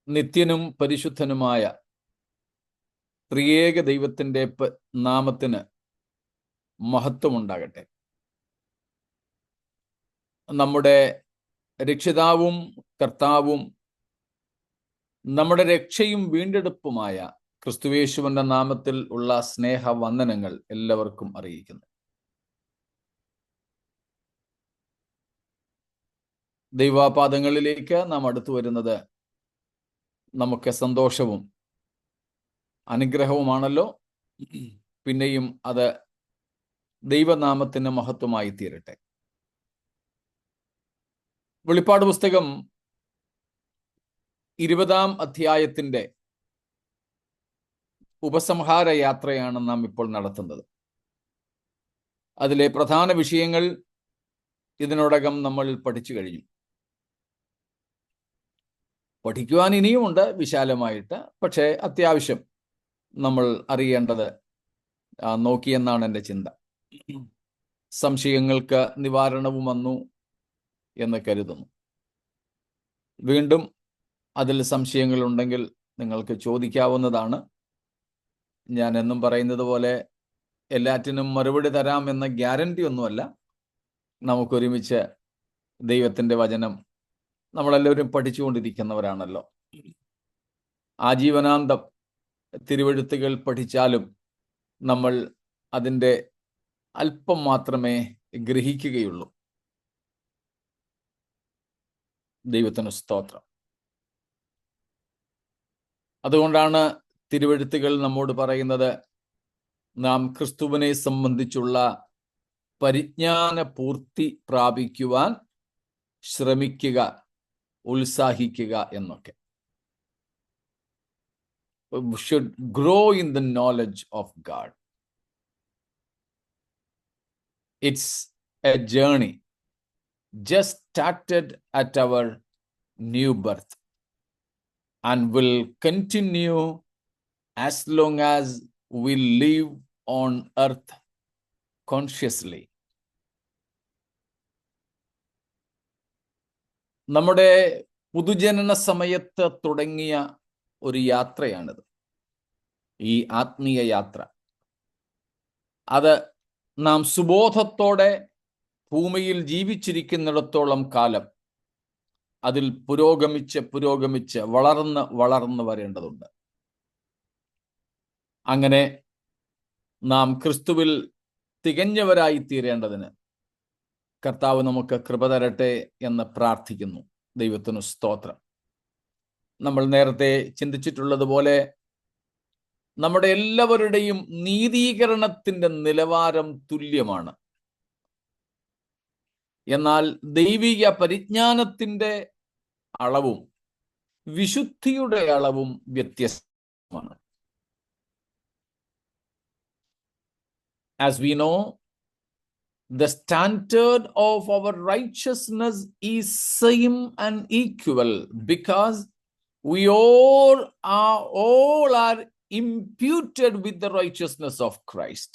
നിത്യനും പരിശുദ്ധനുമായ ത്രിയേക ദൈവത്തിൻ്റെ നാമത്തിന് മഹത്വമുണ്ടാകട്ടെ. നമ്മുടെ രക്ഷിതാവും കർത്താവും നമ്മുടെ രക്ഷയും വീണ്ടെടുപ്പുമായ ക്രിസ്തുയേശുവിന്റെ നാമത്തിൽ ഉള്ള സ്നേഹവന്ദനങ്ങൾ എല്ലാവർക്കും അറിയിക്കുന്നു. ദൈവപാദങ്ങളിലേക്ക് നാം അടുത്തു വരുന്നത് നമുക്ക് സന്തോഷവും അനുഗ്രഹവുമാണല്ലോ. പിന്നെയും അത് ദൈവനാമത്തിന് മഹത്വമായി തീരട്ടെ. വെളിപ്പാട് പുസ്തകം 20-ാം അധ്യായത്തിന്റെ ഉപസംഹാര യാത്രയാണ് നാം ഇപ്പോൾ നടത്തുന്നത്. അതിലെ പ്രധാന വിഷയങ്ങൾ ഇതിനോടകം നമ്മൾ പഠിച്ചു കഴിഞ്ഞു. പഠിക്കുവാൻ ഇനിയുമുണ്ട് വിശാലമായിട്ട്. പക്ഷേ അത്യാവശ്യം നമ്മൾ അറിയേണ്ടത് നോക്കിയെന്നാണ് എൻ്റെ ചിന്ത. സംശയങ്ങൾക്ക് നിവാരണവും വന്നു എന്ന് കരുതുന്നു. വീണ്ടും അതിൽ സംശയങ്ങളുണ്ടെങ്കിൽ നിങ്ങൾക്ക് ചോദിക്കാവുന്നതാണ്. ഞാൻ എന്നും പറയുന്നത് പോലെ എല്ലാറ്റിനും മറുപടി തരാം എന്ന ഗ്യാരണ്ടി ഒന്നുമല്ല. നമുക്കൊരുമിച്ച് ദൈവത്തിൻ്റെ വചനം നമ്മളെല്ലാവരും പഠിച്ചുകൊണ്ടിരിക്കുന്നവരാണല്ലോ. ആജീവനാന്തം തിരുവെഴുത്തുകൾ പഠിച്ചാലും നമ്മൾ അതിൻ്റെ അല്പം മാത്രമേ ഗ്രഹിക്കുകയുള്ളൂ. ദൈവത്തിന് സ്തോത്രം. അതുകൊണ്ടാണ് തിരുവെഴുത്തുകൾ നമ്മോട് പറയുന്നത്, നാം ക്രിസ്തുവിനെ സംബന്ധിച്ചുള്ള പരിജ്ഞാന പൂർത്തി പ്രാപിക്കുവാൻ ശ്രമിക്കുക, ഉത്സാഹിക്കുക എന്നൊക്കെ. We should grow in the knowledge of God. It's a journey just started at our new birth and will continue as long as we live on earth consciously. നമ്മുടെ പുതുജനന സമയത്ത് തുടങ്ങിയ ഒരു യാത്രയാണിത്, ഈ ആത്മീയ യാത്ര. അത് നാം സുബോധത്തോടെ ഭൂമിയിൽ ജീവിച്ചിരിക്കുന്നിടത്തോളം കാലം അതിൽ പുരോഗമിച്ച് വളർന്ന് വരേണ്ടതുണ്ട്. അങ്ങനെ നാം ക്രിസ്തുവിൽ തികഞ്ഞവരായി തീരേണ്ടതിന് കർത്താവ് നമുക്ക് കൃപ തരട്ടെ എന്ന് പ്രാർത്ഥിക്കുന്നു. ദൈവത്തിനു സ്തോത്രം. നമ്മൾ നേരത്തെ ചിന്തിച്ചിട്ടുള്ളതുപോലെ നമ്മുടെ എല്ലാവരുടെയും നീതീകരണത്തിന്റെ നിലവാരം തുല്യമാണ്. എന്നാൽ ദൈവിക പരിജ്ഞാനത്തിന്റെ അളവും വിശുദ്ധിയുടെ അളവും വ്യത്യസ്തമാണ്. As we know, the standard of our righteousness is same and equal because we all are imputed with the righteousness of Christ.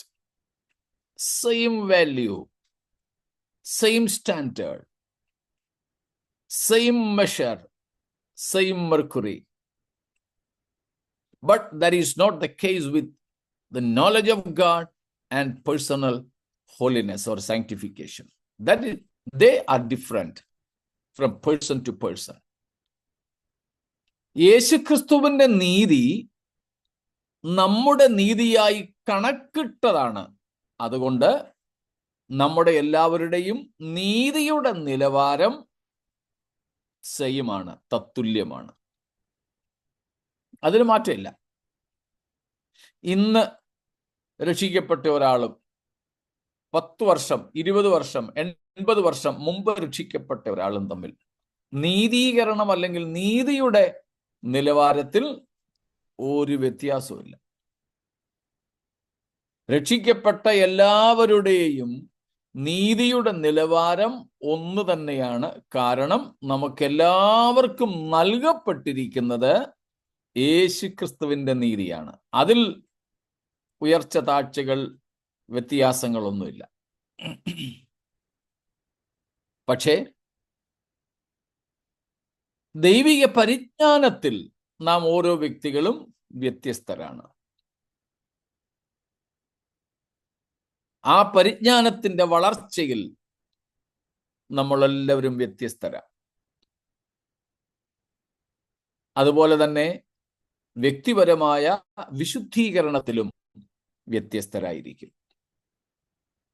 Same value, same standard, same measure, same mercury. But that is not the case with the knowledge of God and personal holiness or sanctification. That is, they are different from person to person. യേശുക്രിസ്തുവിന്റെ നീതി നമ്മുടെ നീതിയായി കണക്കിട്ടതാണ്. അതുകൊണ്ട് നമ്മുടെ എല്ലാവരുടെയും നീതിയുടെ നിലവാരം സെയിമാണ്, തത്തുല്യമാണ്. അതിന് മാറ്റമില്ല. ഇന്ന് രക്ഷിക്കപ്പെട്ട ഒരാളും 10 വർഷം 20 വർഷം 80 വർഷം മുമ്പ് രക്ഷിക്കപ്പെട്ട ഒരാളും തമ്മിൽ നീതീകരണം അല്ലെങ്കിൽ നീതിയുടെ നിലവാരത്തിൽ ഒരു വ്യത്യാസവുമില്ല. രക്ഷിക്കപ്പെട്ട എല്ലാവരുടെയും നീതിയുടെ നിലവാരം ഒന്ന് തന്നെയാണ്. കാരണം നമുക്കെല്ലാവർക്കും നൽകപ്പെട്ടിരിക്കുന്നത് യേശുക്രിസ്തുവിന്റെ നീതിയാണ്. അതിൽ ഉയർച്ച താഴ്ചകൾ വ്യത്യാസങ്ങളൊന്നുമില്ല. പക്ഷേ ദൈവിക പരിജ്ഞാനത്തിൽ നാം ഓരോ വ്യക്തികളും വ്യത്യസ്തരാണ്. ആ പരിജ്ഞാനത്തിന്റെ വളർച്ചയിൽ നമ്മളെല്ലാവരും വ്യത്യസ്തരാണ്. അതുപോലെ തന്നെ വ്യക്തിപരമായ വിശുദ്ധീകരണത്തിലും വ്യത്യസ്തരായിരിക്കും.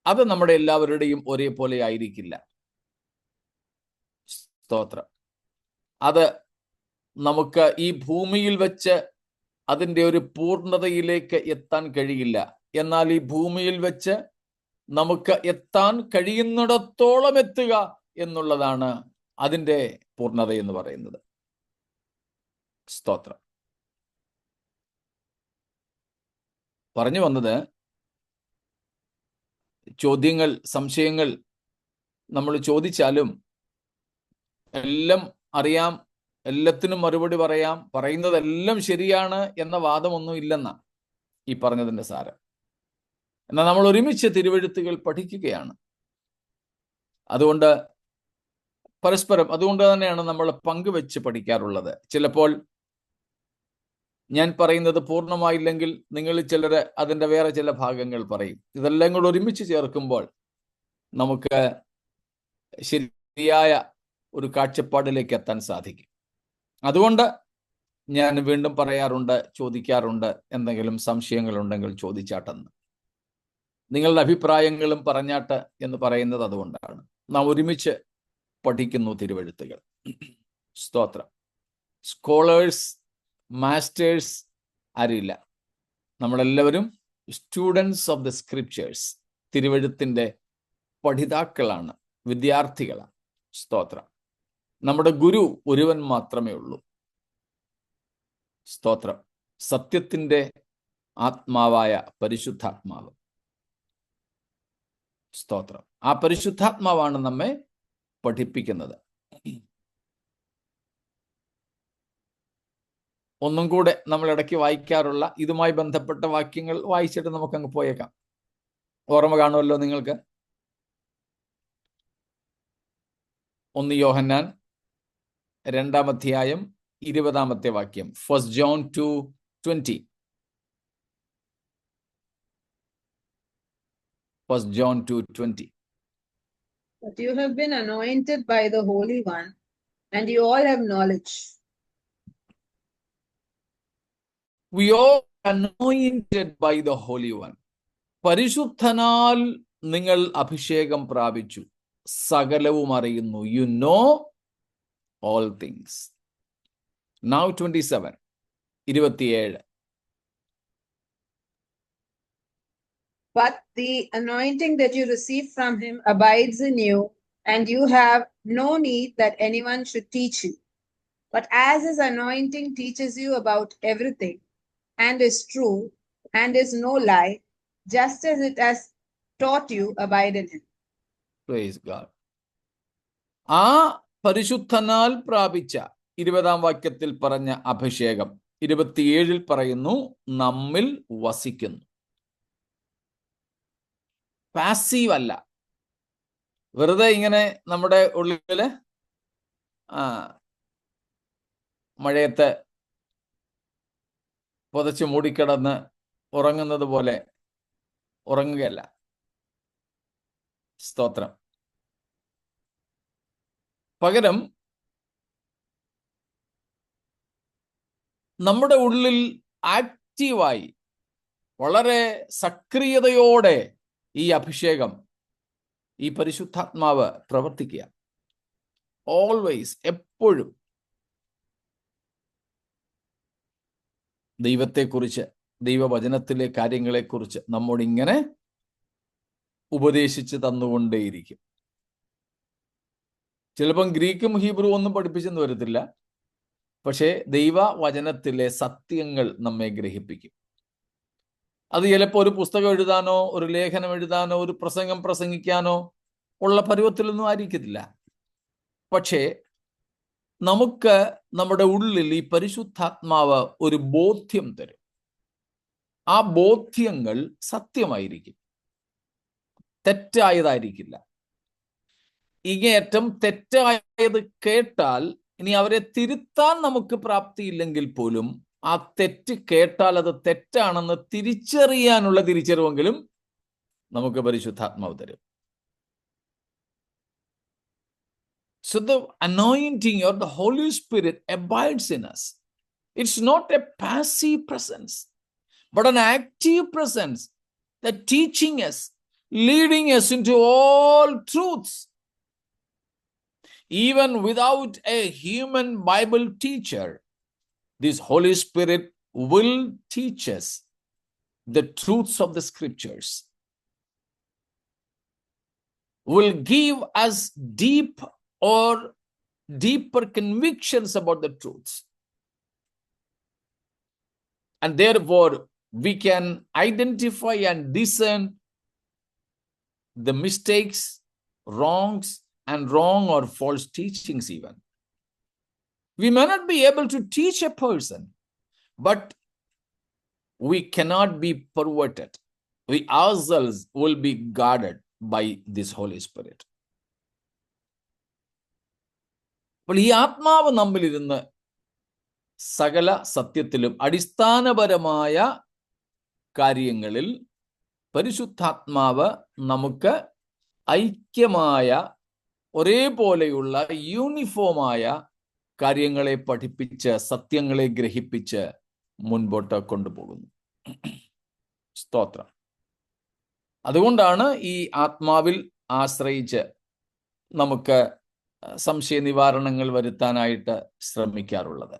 അത് നമ്മുടെ എല്ലാവരുടെയും ഒരേപോലെ ആയിരിക്കില്ല. സ്തോത്രം. അത് നമുക്ക് ഈ ഭൂമിയിൽ വെച്ച് അതിൻ്റെ ഒരു പൂർണ്ണതയിലേക്ക് എത്താൻ കഴിയില്ല. എന്നാൽ ഈ ഭൂമിയിൽ വെച്ച് നമുക്ക് എത്താൻ കഴിയുന്നിടത്തോളം എത്തുക എന്നുള്ളതാണ് അതിൻ്റെ പൂർണ്ണത എന്ന് പറയുന്നത്. സ്തോത്രം. പറഞ്ഞു വന്നത്, ചോദ്യങ്ങൾ, സംശയങ്ങൾ നമ്മൾ ചോദിച്ചാലും എല്ലാം അറിയാം, എല്ലാത്തിനും മറുപടി പറയാം, പറയുന്നതെല്ലാം ശരിയാണ് എന്ന വാദമൊന്നും ഇല്ലെന്ന ഈ പറഞ്ഞതിൻ്റെ സാരം. എന്നാൽ നമ്മൾ ഒരുമിച്ച് തിരുവെഴുത്തുകൾ പഠിക്കുകയാണ്. അതുകൊണ്ട് പരസ്പരം, അതുകൊണ്ട് തന്നെയാണ് നമ്മൾ പങ്കുവെച്ച് പഠിക്കാറുള്ളത്. ചിലപ്പോൾ ഞാൻ പറയുന്നത് പൂർണ്ണമായില്ലെങ്കിൽ നിങ്ങൾ ചിലർ അതിൻ്റെ വേറെ ചില ഭാഗങ്ങൾ പറയും. ഇതെല്ലാം കൂടെ ഒരുമിച്ച് ചേർക്കുമ്പോൾ നമുക്ക് ശരിയായ ഒരു കാഴ്ചപ്പാടിലേക്ക് എത്താൻ സാധിക്കും. അതുകൊണ്ട് ഞാൻ വീണ്ടും പറയാറുണ്ട്, ചോദിക്കാറുണ്ട്, എന്തെങ്കിലും സംശയങ്ങളുണ്ടെങ്കിൽ ചോദിച്ചാട്ടെന്ന്. നിങ്ങളുടെ അഭിപ്രായങ്ങളും പറഞ്ഞാട്ട് എന്ന് പറയുന്നത് അതുകൊണ്ടാണ്. നാം ഒരുമിച്ച് പഠിക്കുന്നു തിരുവെഴുത്തുകൾ. സ്തോത്രം. സ്കോളേഴ്സ്, മാസ്റ്റേഴ്സ് ആരുമില്ല. നമ്മളെല്ലാവരും സ്റ്റുഡൻസ് ഓഫ് ദ സ്ക്രിപ്റ്റേഴ്സ്, തിരുവെഴുത്തിൻ്റെ പഠിതാക്കളാണ്, വിദ്യാർത്ഥികളാണ്. സ്തോത്രം. നമ്മുടെ ഗുരു ഒരുവൻ മാത്രമേ ഉള്ളൂ. സ്തോത്രം. സത്യത്തിൻ്റെ ആത്മാവായ പരിശുദ്ധാത്മാവ്. സ്തോത്രം. ആ പരിശുദ്ധാത്മാവാണ് നമ്മെ പഠിപ്പിക്കുന്നത്. ഒന്നും കൂടെ നമ്മൾ ഇടയ്ക്ക് വായിക്കാറുള്ള ഇതുമായി ബന്ധപ്പെട്ട വാക്യങ്ങൾ വായിച്ചിട്ട് നമുക്കങ്ങ് പോയേക്കാം. ഓർമ്മ കാണുമല്ലോ നിങ്ങൾക്ക്. 1 യോഹന്നാൻ 2-ാം അധ്യായം 20-ാമത്തെ വാക്യം. 1 John 2:20. 1 John 2:20. But you have been anointed by the Holy One, and you all have knowledge. We all anointed by the Holy One. പരിശുദ്ധനാൽ നിങ്ങൾ അഭിഷേകം പ്രാപിച്ചു, സകലവും അറിയുന്നു. You know all things. Now 27. But the anointing that you receive from him abides in you, and you have no need that anyone should teach you. But as his anointing teaches you about everything, and is true, and is no lie, just as it has taught you, abide in him. Praise God. ആ പരിശുദ്ധനാൽ പ്രാപിച്ച 20-ാം വാക്യത്തിൽ പറഞ്ഞ അഭിഷേകം 27-ൽ പറയുന്നു, നമ്മിൽ വസിക്കുന്നു. Passive അല്ല, വെറുതെ ഇങ്ങനെ നമ്മുടെ ഉള്ളില് മഴയത്ത് പുതച്ച് മൂടിക്കിടന്ന് ഉറങ്ങുന്നത് പോലെ ഉറങ്ങുകയല്ല. സ്തോത്രം. പകരം നമ്മുടെ ഉള്ളിൽ ആക്റ്റീവായി, വളരെ സക്രിയതയോടെ ഈ അഭിഷേകം, ഈ പരിശുദ്ധാത്മാവ് പ്രവർത്തിക്കുക. ഓൾവേസ്, എപ്പോഴും ദൈവത്തെക്കുറിച്ച്, ദൈവവചനത്തിലെ കാര്യങ്ങളെക്കുറിച്ച് നമ്മോടിങ്ങനെ ഉപദേശിച്ച് തന്നുകൊണ്ടേയിരിക്കും. ചിലപ്പം ഗ്രീക്കും ഹീബ്രു ഒന്നും പഠിപ്പിച്ചെന്ന് വരത്തില്ല, പക്ഷേ ദൈവവചനത്തിലെ സത്യങ്ങൾ നമ്മെ ഗ്രഹിപ്പിക്കും. അത് ചിലപ്പോൾ ഒരു പുസ്തകം എഴുതാനോ, ഒരു ലേഖനം എഴുതാനോ, ഒരു പ്രസംഗം പ്രസംഗിക്കാനോ ഉള്ള പരുവത്തിലൊന്നും ആയിരിക്കത്തില്ല. പക്ഷേ നമുക്ക് നമ്മുടെ ഉള്ളിൽ ഈ പരിശുദ്ധാത്മാവ് ഒരു ബോധ്യം തരും. ആ ബോധ്യങ്ങൾ സത്യമായിരിക്കും, തെറ്റായതായിരിക്കില്ല. ഇങ്ങേയറ്റം തെറ്റായത് കേട്ടാൽ ഇനി അവരെ തിരുത്താൻ നമുക്ക് പ്രാപ്തിയില്ലെങ്കിൽ പോലും ആ തെറ്റ് കേട്ടാൽ അത് തെറ്റാണെന്ന് തിരിച്ചറിയാനുള്ള തിരിച്ചറിവെങ്കിലും നമുക്ക് പരിശുദ്ധാത്മാവ് തരും. So the anointing or the Holy Spirit abides in us. It's not a passive presence, but an active presence that teaching us, leading us into all truths. Even without a human Bible teacher, this Holy Spirit will teach us the truths of the scriptures, will give us deeper convictions about the truths. And therefore, we can identify and discern the mistakes, wrongs, and wrong or false teachings even. We may not be able to teach a person, but we cannot be perverted. We ourselves will be guarded by this Holy Spirit. അപ്പോൾ ഈ ആത്മാവ് നമ്മളിരുന്ന് സകല സത്യത്തിലും അടിസ്ഥാനപരമായ കാര്യങ്ങളിൽ പരിശുദ്ധാത്മാവ് നമുക്ക് ഐക്യമായ ഒരേപോലെയുള്ള യൂണിഫോമായ കാര്യങ്ങളെ പഠിപ്പിച്ച് സത്യങ്ങളെ ഗ്രഹിപ്പിച്ച് മുൻപോട്ട് കൊണ്ടുപോകുന്നു. സ്തോത്രം. അതുകൊണ്ടാണ് ഈ ആത്മാവിൽ ആശ്രയിച്ച് നമുക്ക് സംശയ നിവാരണങ്ങൾ വരുത്താനായിട്ട് ശ്രമിക്കാറുള്ളത്.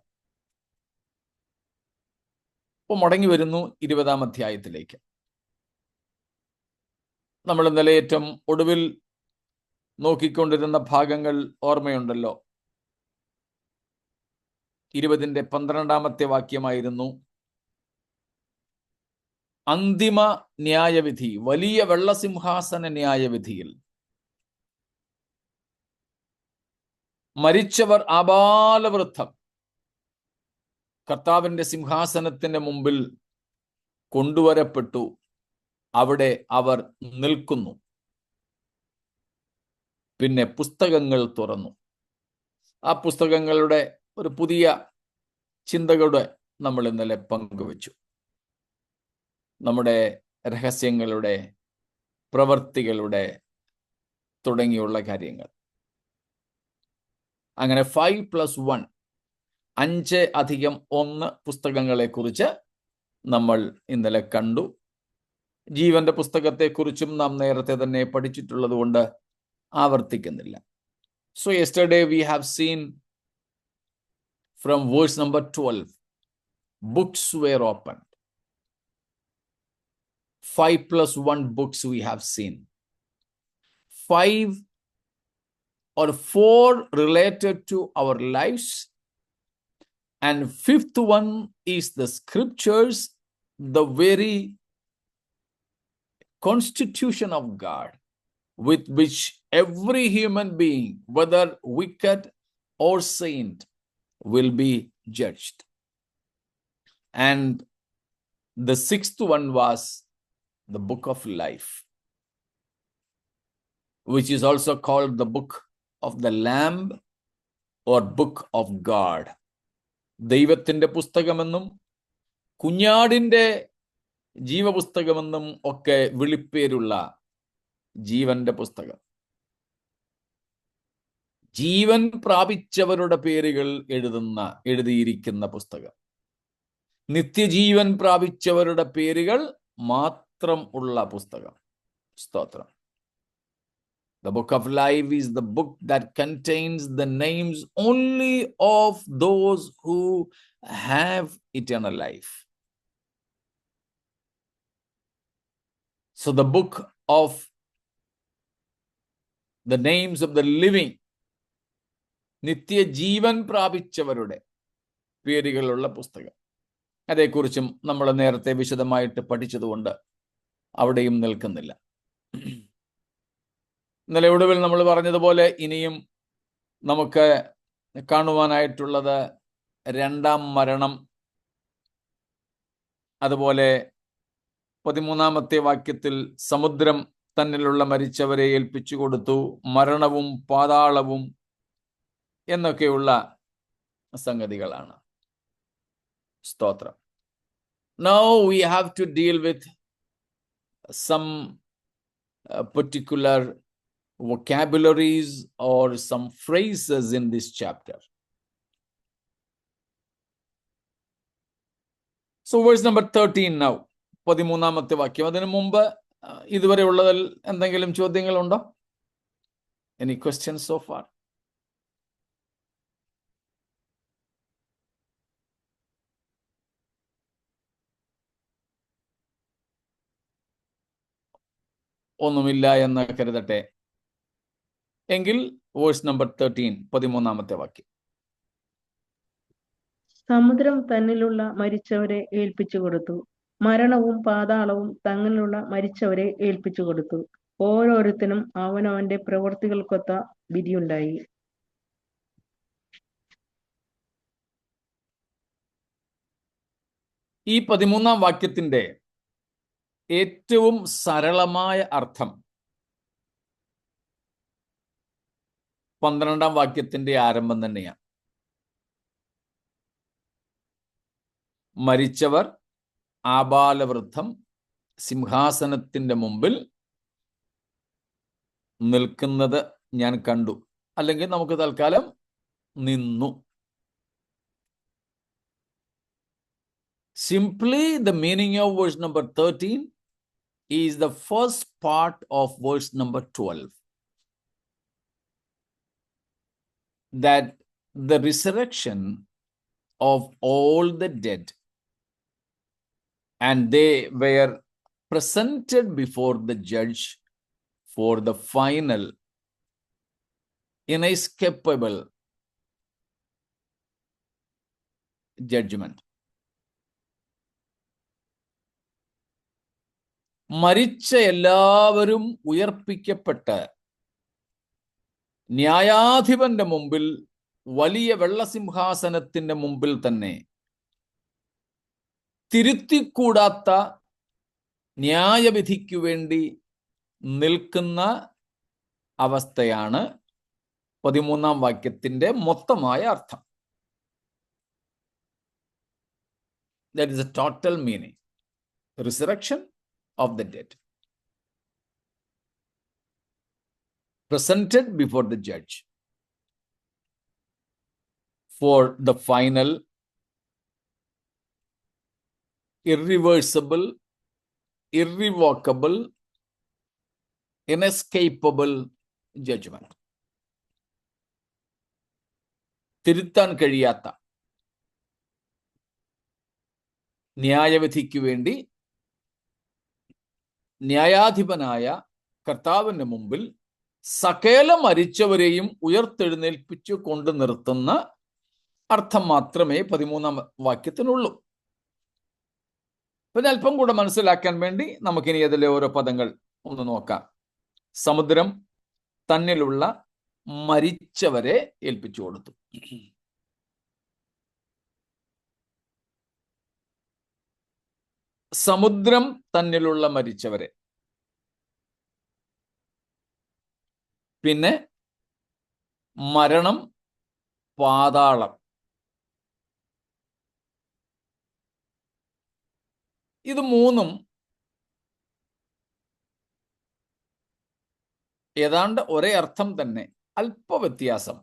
ഇപ്പോൾ മടങ്ങി വരുന്നു 20-ാം അധ്യായത്തിലേക്ക്. നമ്മൾ ഇന്നലെ ഏറ്റവും ഒടുവിൽ നോക്കിക്കൊണ്ടിരുന്ന ഭാഗങ്ങൾ ഓർമ്മയുണ്ടല്ലോ. 20-ന്റെ 12-ാമത്തെ വാക്യമായിരുന്നു അന്തിമ ന്യായവിധി, വലിയ വെള്ളസിംഹാസന ന്യായവിധിയിൽ മരിച്ചവർ ആബാലവൃദ്ധം കർത്താവിന്റെ സിംഹാസനത്തിന്റെ മുമ്പിൽ കൊണ്ടുവരപ്പെട്ടു. അവിടെ അവർ നിൽക്കുന്നു. പിന്നെ പുസ്തകങ്ങൾ തുറന്നു. ആ പുസ്തകങ്ങളുടെ ഒരു പുതിയ ചിന്തകളുടെ നമ്മൾ ഇന്നലെ പങ്കുവച്ചു. നമ്മുടെ രഹസ്യങ്ങളുടെ, പ്രവൃത്തികളുടെ തുടങ്ങിയുള്ള കാര്യങ്ങൾ. അങ്ങനെ 5+1 5+1 പുസ്തകങ്ങളെ കുറിച്ച് നമ്മൾ ഇന്നലെ കണ്ടു. ജീവന്റെ പുസ്തകത്തെക്കുറിച്ചും നാം നേരത്തെ തന്നെ പഠിച്ചിട്ടുള്ളത് കൊണ്ട് ആവർത്തിക്കുന്നില്ല. So yesterday we have seen from verse number 12, books were opened. 5+1 books we have seen. 5 or 4 related to our lives, and 5th one is the scriptures, the very constitution of God with which every human being, whether wicked or saint, will be judged. And the 6th one was the book of life, which is also called the book of the Lamb or book of God. ദൈവത്തിന്റെ പുസ്തകമെന്നും കുഞ്ഞാടിന്റെ ജീവപുസ്തകമെന്നും ഒക്കെ വിളിപ്പേരുള്ള ജീവന്റെ പുസ്തകം. ജീവൻ പ്രാപിച്ചവരുടെ പേരുകൾ എഴുതിയിരിക്കുന്ന പുസ്തകം. നിത്യജീവൻ പ്രാപിച്ചവരുടെ പേരുകൾ മാത്രം ഉള്ള പുസ്തകം. സ്തോത്രം. The book of life is the book that contains the names only of those who have eternal life. So the book of the names of the living, നിത്യ ജീവൻ പ്രാപിച്ചവരുടെ പേരുകളുള്ള പുസ്തകം. അതേക്കുറിച്ചും നമ്മൾ നേരത്തെ വിശദമായിട്ട് പഠിച്ചതുകൊണ്ട് അവിടെയും നിൽക്കുന്നില്ല. ഇന്നലെ ഒടുവിൽ നമ്മൾ പറഞ്ഞതുപോലെ ഇനിയും നമുക്ക് കാണുവാനായിട്ടുള്ളത് രണ്ടാം മരണം. അതുപോലെ 13-ാമത്തെ വാക്യത്തിൽ സമുദ്രം തന്നിലുള്ള മരിച്ചവരെ ഏൽപ്പിച്ചു കൊടുത്തു, മരണവും പാതാളവും എന്നൊക്കെയുള്ള സംഗതികളാണ്. സ്തോത്രം. Now we have to deal with some particular vocabularies or some phrases in this chapter. So verse number 13 now. 13ാമത്തെ വാക്യം. അതിനു മുമ്പ് ഇതുവരെ ഉള്ളതിൽ എന്തെങ്കിലും ചോദ്യങ്ങളുണ്ടോ? Any questions so far? ഒന്നുമില്ല എന്ന് കരുതട്ടെ. എങ്കിൽ വേഴ്സ് നമ്പർ 13, 13ാമത്തെ വാക്യം. സമുദ്രം തന്നിലുള്ള മരിച്ചവരെ ഏൽപ്പിച്ചു കൊടുത്തു, മരണവും പാതാളവും തങ്ങളിലുള്ള മരിച്ചവരെ ഏൽപ്പിച്ചു കൊടുത്തു. ഓരോരുത്തനും അവനവന്റെ പ്രവൃത്തികൾക്കൊത്ത വിധിയുണ്ടായി. ഈ 13ാം വാക്യത്തിന്റെ ഏറ്റവും സരളമായ അർത്ഥം 12ാം വാക്യത്തിന്റെ ആരംഭം തന്നെയാണ്. മരിച്ചവർ ആബാലവൃദ്ധം സിംഹാസനത്തിന്റെ മുമ്പിൽ നിൽക്കുന്നത് ഞാൻ കണ്ടു, അല്ലെങ്കിൽ നമുക്ക് തൽക്കാലം നിന്നു. Simply the meaning of verse number 13 is the first part of verse number 12. That the resurrection of all the dead, and they were presented before the judge for the final inescapable judgment. മരിച്ച എല്ലാവരും ഉയർപ്പിക്കപ്പെട്ട് ന്യായാധിപന്റെ മുമ്പിൽ, വലിയ വെള്ളസിംഹാസനത്തിന്റെ മുമ്പിൽ തന്നെ തിരുത്തിക്കൂടാത്ത ന്യായവിധിക്കു വേണ്ടി നിൽക്കുന്ന അവസ്ഥയാണ് 13ാം വാക്യത്തിന്റെ മൊത്തമായ അർത്ഥം. That is the total meaning. Resurrection of the dead, presented before the judge for the final, irreversible, irrevocable, inescapable judgment. തിരുത്താൻ കഴിയാത്ത ന്യായവിധിക്ക് വേണ്ടി ന്യായാധിപനായ കർത്താവിന്റെ മുമ്പിൽ സകല മരിച്ചവരെയും ഉയർത്തെഴുന്നേൽപ്പിച്ചു കൊണ്ട് നിർത്തുന്ന അർത്ഥം മാത്രമേ 13ാം വാക്യത്തിനുള്ളൂ. പിന്നെ അല്പം കൂടെ മനസ്സിലാക്കാൻ വേണ്ടി നമുക്കിനി അതിലെ ഓരോ പദങ്ങൾ ഒന്ന് നോക്കാം. സമുദ്രം തന്നിലുള്ള മരിച്ചവരെ ഏൽപ്പിച്ചു കൊടുത്തു. സമുദ്രം തന്നിലുള്ള മരിച്ചവരെ, പിന്നെ മരണം, പാതാളം, ഇത് മൂന്നും ഏതാണ്ട് ഒരേ അർത്ഥം തന്നെ, അല്പ വ്യത്യാസം.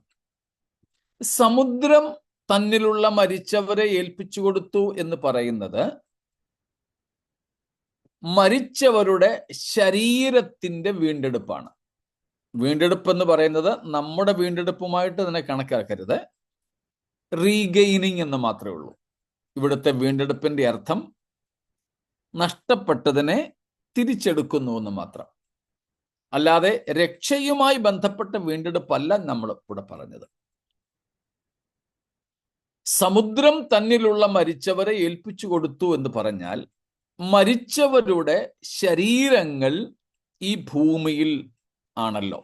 സമുദ്രം തന്നിലുള്ള മരിച്ചവരെ ഏൽപ്പിച്ചു കൊടുത്തു എന്ന് പറയുന്നത് മരിച്ചവരുടെ ശരീരത്തിന്റെ വീണ്ടെടുപ്പാണ്. വീണ്ടെടുപ്പ് എന്ന് പറയുന്നത് നമ്മുടെ വീണ്ടെടുപ്പുമായിട്ട് തന്നെ കണക്കാക്കരുത്. റീഗെയിനിങ് എന്ന് മാത്രമേ ഉള്ളൂ. ഇവിടുത്തെ വീണ്ടെടുപ്പിന്റെ അർത്ഥം നഷ്ടപ്പെട്ടതിനെ തിരിച്ചെടുക്കുന്നു എന്ന് മാത്രം. അല്ലാതെ രക്ഷയുമായി ബന്ധപ്പെട്ട വീണ്ടെടുപ്പല്ല നമ്മൾ ഇവിടെ പറഞ്ഞത്. സമുദ്രം തന്നിലുള്ള മരിച്ചവരെ ഏൽപ്പിച്ചു കൊടുത്തു എന്ന് പറഞ്ഞാൽ മരിച്ചവരുടെ ശരീരങ്ങൾ ഈ ഭൂമിയിൽ ആണല്ലോ.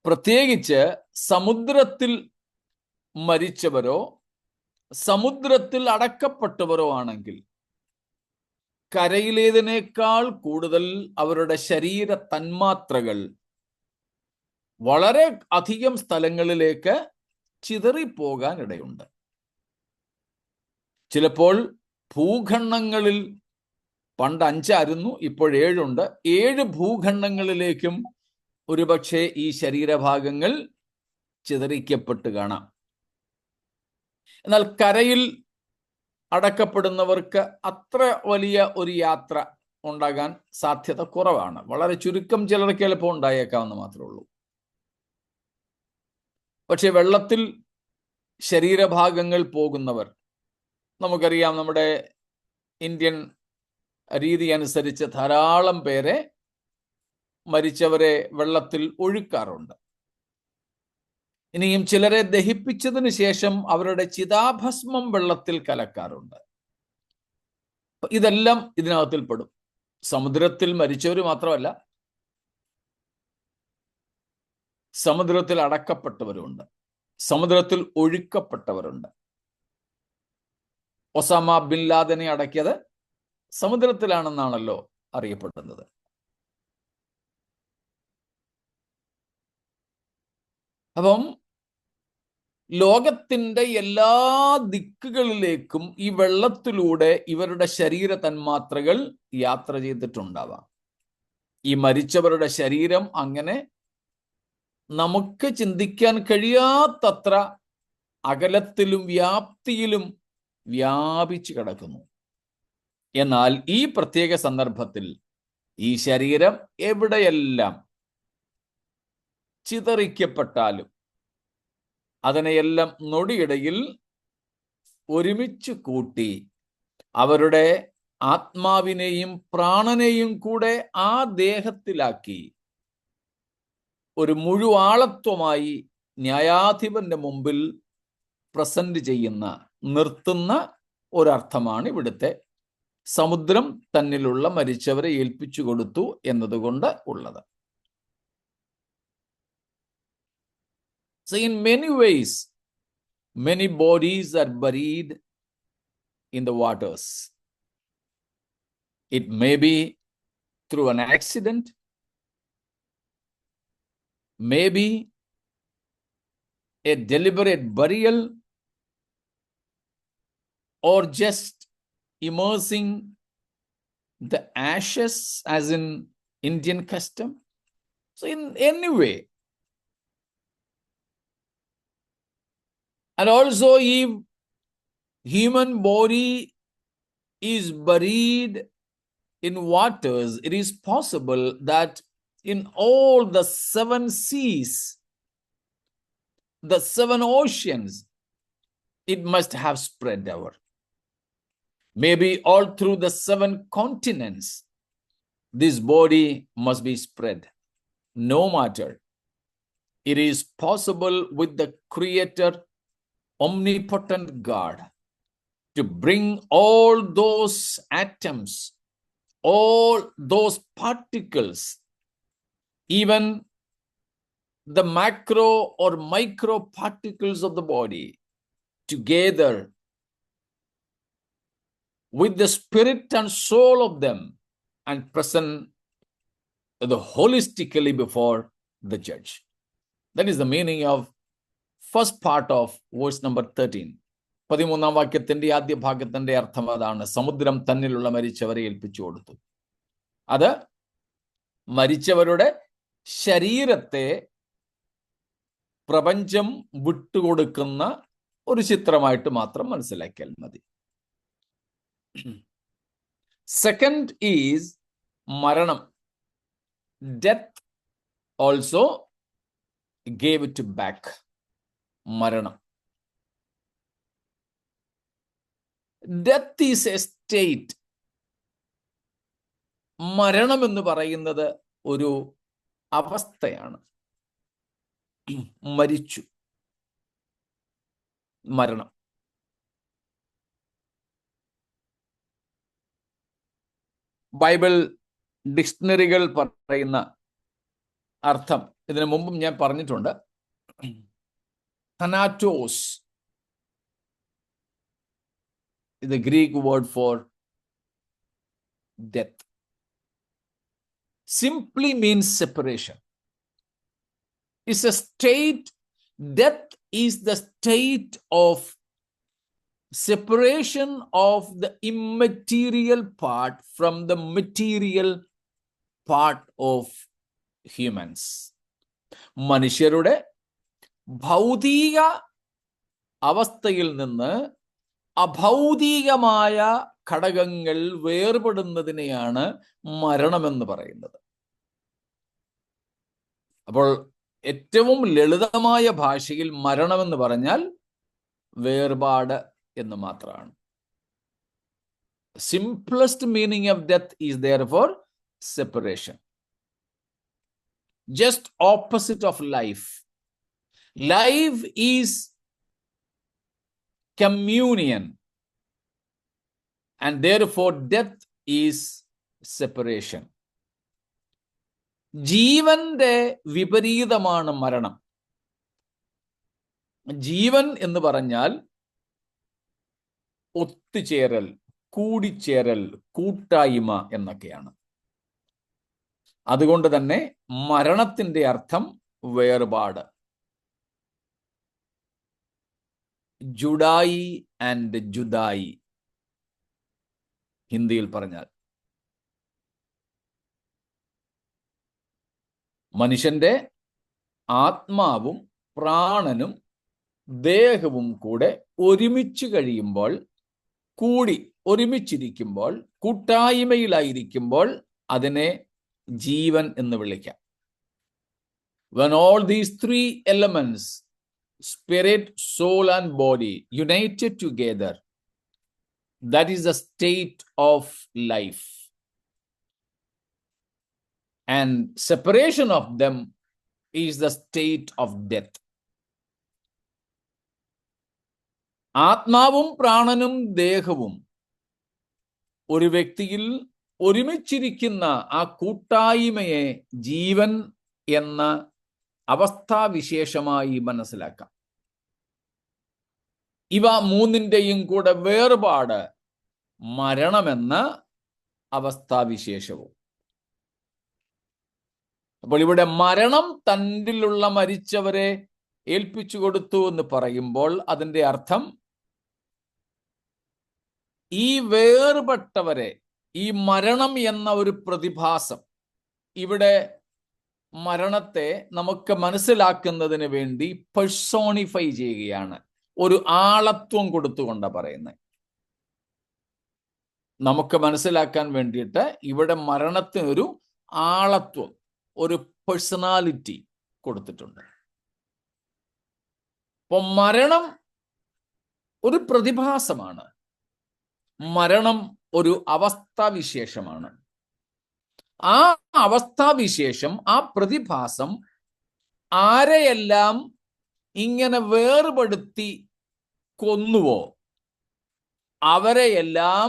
പ്രത്യേകിച്ച് സമുദ്രത്തിൽ മരിച്ചവരോ സമുദ്രത്തിൽ അടക്കപ്പെട്ടവരോ ആണെങ്കിൽ കരയിലേതിനേക്കാൾ കൂടുതൽ അവരുടെ ശരീര തന്മാത്രകൾ വളരെ അധികം സ്ഥലങ്ങളിലേക്ക് ചിതറിപ്പോകാൻ ഇടയുണ്ട്. ചിലപ്പോൾ ഭൂഖണ്ഡങ്ങളിൽ പണ്ട് 5 ആയിരുന്നു, ഇപ്പോൾ 7 ഉണ്ട്. 7 ഭൂഖണ്ഡങ്ങളിലേക്കും ഒരുപക്ഷെ ഈ ശരീരഭാഗങ്ങൾ ചിതറിക്കപ്പെട്ട് കാണാം. എന്നാൽ കരയിൽ അടക്കപ്പെടുന്നവർക്ക് അത്ര വലിയ ഒരു യാത്ര ഉണ്ടാകാൻ സാധ്യത കുറവാണ്. വളരെ ചുരുക്കം ചിലർക്ക് എളുപ്പം ഉണ്ടായേക്കാവുന്ന മാത്രമേ ഉള്ളൂ. പക്ഷെ വെള്ളത്തിൽ ശരീരഭാഗങ്ങൾ പോകുന്നവർ, നമുക്കറിയാം, നമ്മുടെ ഇന്ത്യൻ രീതി അനുസരിച്ച് ധാരാളം പേരെ, മരിച്ചവരെ വെള്ളത്തിൽ ഒഴുക്കാറുണ്ട്. ഇനിയും ചിലരെ ദഹിപ്പിച്ചതിന് ശേഷം അവരുടെ ചിതാഭസ്മം വെള്ളത്തിൽ കലക്കാറുണ്ട്. ഇതെല്ലാം ഇതിനകത്തിൽ പെടും. സമുദ്രത്തിൽ മരിച്ചവർ മാത്രമല്ല, സമുദ്രത്തിൽ അടക്കപ്പെട്ടവരുണ്ട്, സമുദ്രത്തിൽ ഒഴുക്കപ്പെട്ടവരുണ്ട്. ഒസാമ ബിൻ ലാദനെ അടക്കിയത് സമുദ്രത്തിലാണെന്നാണല്ലോ അറിയപ്പെടുന്നത്. അപ്പം ലോകത്തിന്റെ എല്ലാ ദിക്കുകളിലേക്കും ഈ വെള്ളത്തിലൂടെ ഇവരുടെ ശരീര തന്മാത്രകൾ യാത്ര ചെയ്തിട്ടുണ്ടാവാം. ഈ മരിച്ചവരുടെ ശരീരം അങ്ങനെ നമുക്ക് ചിന്തിക്കാൻ കഴിയാത്തത്ര അകലത്തിലും വ്യാപ്തിയിലും വ്യാപിച്ചു കിടക്കുന്നു. എന്നാൽ ഈ പ്രത്യേക സന്ദർഭത്തിൽ ഈ ശരീരം എവിടെയെല്ലാം ചിതറിക്കപ്പെട്ടാലും അതിനെയെല്ലാം നൊടിയിടയിൽ ഒരുമിച്ച് കൂട്ടി അവരുടെ ആത്മാവിനെയും പ്രാണനെയും കൂടെ ആ ദേഹത്തിലാക്കി ഒരു മുഴുവാളത്വമായി ന്യായാധിപന്റെ മുമ്പിൽ പ്രസന്റ് ചെയ്യുന്ന, നിർത്തുന്ന ഒരർത്ഥമാണ് ഇവിടുത്തെ സമുദ്രം തന്നിലുള്ള മരിച്ചവരെ ഏൽപ്പിച്ചു കൊടുത്തു എന്നതുകൊണ്ട് ഉള്ളത്. So in many ways, many bodies are buried in the waters. It may be through an accident, maybe a deliberate burial, or just immersing the ashes as in Indian custom. So in any way. And also, if human body is buried in waters, it is possible that in all the 7 seas, the 7 oceans, it must have spread over. Maybe all through the 7 continents, this body must be spread. No matter, it is possible with the Creator, omnipotent God, to bring all those atoms, all those particles, even the macro or micro particles of the body, together with the spirit and soul of them, and present the holistically before the judge. That is the meaning of first part of verse number 13. 13-ാം വാക്യത്തിന്റെ ആദ്യ ഭാഗത്തിന്റെ അർത്ഥം അതാണ്. സമുദ്രം തന്നിലുള്ള മരിച്ചവരെ ഏൽപ്പിച്ചു കൊടുത്തു. അത് മരിച്ചവരുടെ ശരീരത്തെ പ്രപഞ്ചം വിട്ടുകൊടുക്കുന്ന ഒരു ചിത്രമായിട്ട് മാത്രം മനസ്സിലാക്കിയാൽ മതി. Second is മരണം. Death also gave it back. മരണം. Death is a state. മരണം എന്ന് പറയുന്നത് ഒരു അവസ്ഥയാണ്. മരിച്ചു, മരണം. ബൈബിൾ ഡിക്ഷണറികൾ പറയുന്ന അർത്ഥം ഇതിനു മുമ്പും ഞാൻ പറഞ്ഞിട്ടുണ്ട്. Thanatos is the Greek word for death. Simply means separation. It's a state. Death is the state of separation of the immaterial part from the material part of humans. മനുഷ്യരുടെ ഭൗതിക അവസ്ഥയിൽ നിന്ന് അഭൗതികമായ ഘടകങ്ങൾ വേർപെടുന്നതിനെയാണ് മരണമെന്ന് പറയുന്നത്. അപ്പോൾ ഏറ്റവും ലളിതമായ ഭാഷയിൽ മരണമെന്ന് പറഞ്ഞാൽ വേർപാട് എന്ന് മാത്രമാണ്. Simplest meaning of death is therefore separation. Just opposite of life. Life is communion, and therefore death is separation. ജീവന്റെ വിപരീതമാണ് മരണം. ജീവൻ എന്ന് പറഞ്ഞാൽ ഒത്തുചേരൽ, കൂടിച്ചേരൽ, കൂട്ടായ്മ എന്നൊക്കെയാണ്. അതുകൊണ്ട് തന്നെ മരണത്തിന്റെ അർത്ഥം വേർപാട്. ജുഡായി ആൻഡ് ജുദായി ഹിന്ദിയിൽ പറഞ്ഞാൽ. മനുഷ്യന്റെ ആത്മാവും പ്രാണനും ദേഹവും കൂടെ ഒരുമിച്ച് കഴിയുമ്പോൾ, കൂടി ഒരുമിച്ചിരിക്കുമ്പോൾ, കൂട്ടായ്മയിലായിരിക്കുമ്പോൾ അതിനെ ജീവൻ എന്ന് വിളിക്കാം. When all these three elements, spirit, soul and body, united together, that is the state of life. And separation of them is the state of death. ആത്മാവും പ്രാണനും ദേഹവും ഒരു വ്യക്തിയിൽ ഒരുമിച്ചിരിക്കുന്ന ആ കൂട്ടായ്മയെ ജീവൻ എന്ന അവസ്ഥാവിശേഷമായി മനസ്സിലാക്കാം. ഇവ മൂന്നിന്റെയും കൂടെ വേർപാട് മരണമെന്ന അവസ്ഥാവിശേഷവും. അപ്പോൾ ഇവിടെ മരണം തന്നിലുള്ള മരിച്ചവരെ ഏൽപ്പിച്ചു കൊടുത്തു എന്ന് പറയുമ്പോൾ അതിന്റെ അർത്ഥം ഈ വേർപെട്ടവരെ, ഈ മരണം എന്ന ഒരു പ്രതിഭാസം, ഇവിടെ മരണത്തെ നമുക്ക് മനസ്സിലാക്കുന്നതിന് വേണ്ടി പേഴ്സോണിഫൈ ചെയ്യുകയാണ്, ഒരു ആളത്വം കൊടുത്തുകൊണ്ടാണ് പറയുന്നത്. നമുക്ക് മനസ്സിലാക്കാൻ വേണ്ടിയിട്ട് ഇവിടെ മരണത്തിനൊരു ആളത്വം, ഒരു പേഴ്സണാലിറ്റി കൊടുത്തിട്ടുണ്ട്. അപ്പൊ മരണം ഒരു പ്രതിഭാസമാണ്, മരണം ഒരു അവസ്ഥാവിശേഷമാണ്. ആ അവസ്ഥാവിശേഷം, ആ പ്രതിഭാസം ആരെയെല്ലാം ഇങ്ങനെ വേർപെടുത്തി കൊന്നുവോ അവരെയെല്ലാം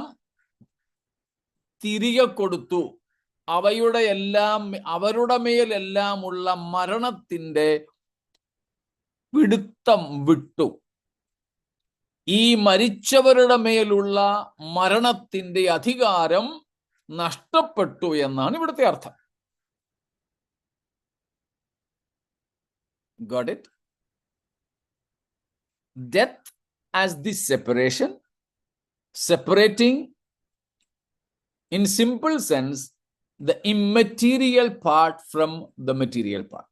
തിരികെ കൊടുത്തു. അവരുടെ മേലെല്ലാമുള്ള മരണത്തിന്റെ പിടുത്തം വിട്ടു. ഈ മരിച്ചവരുടെ മേലുള്ള മരണത്തിന്റെ അധികാരം നഷ്ടപ്പെട്ടു എന്നാണ് ഇവിടുത്തെ അർത്ഥം. Got it? Death as this separation, separating in simple sense the immaterial part from the material part.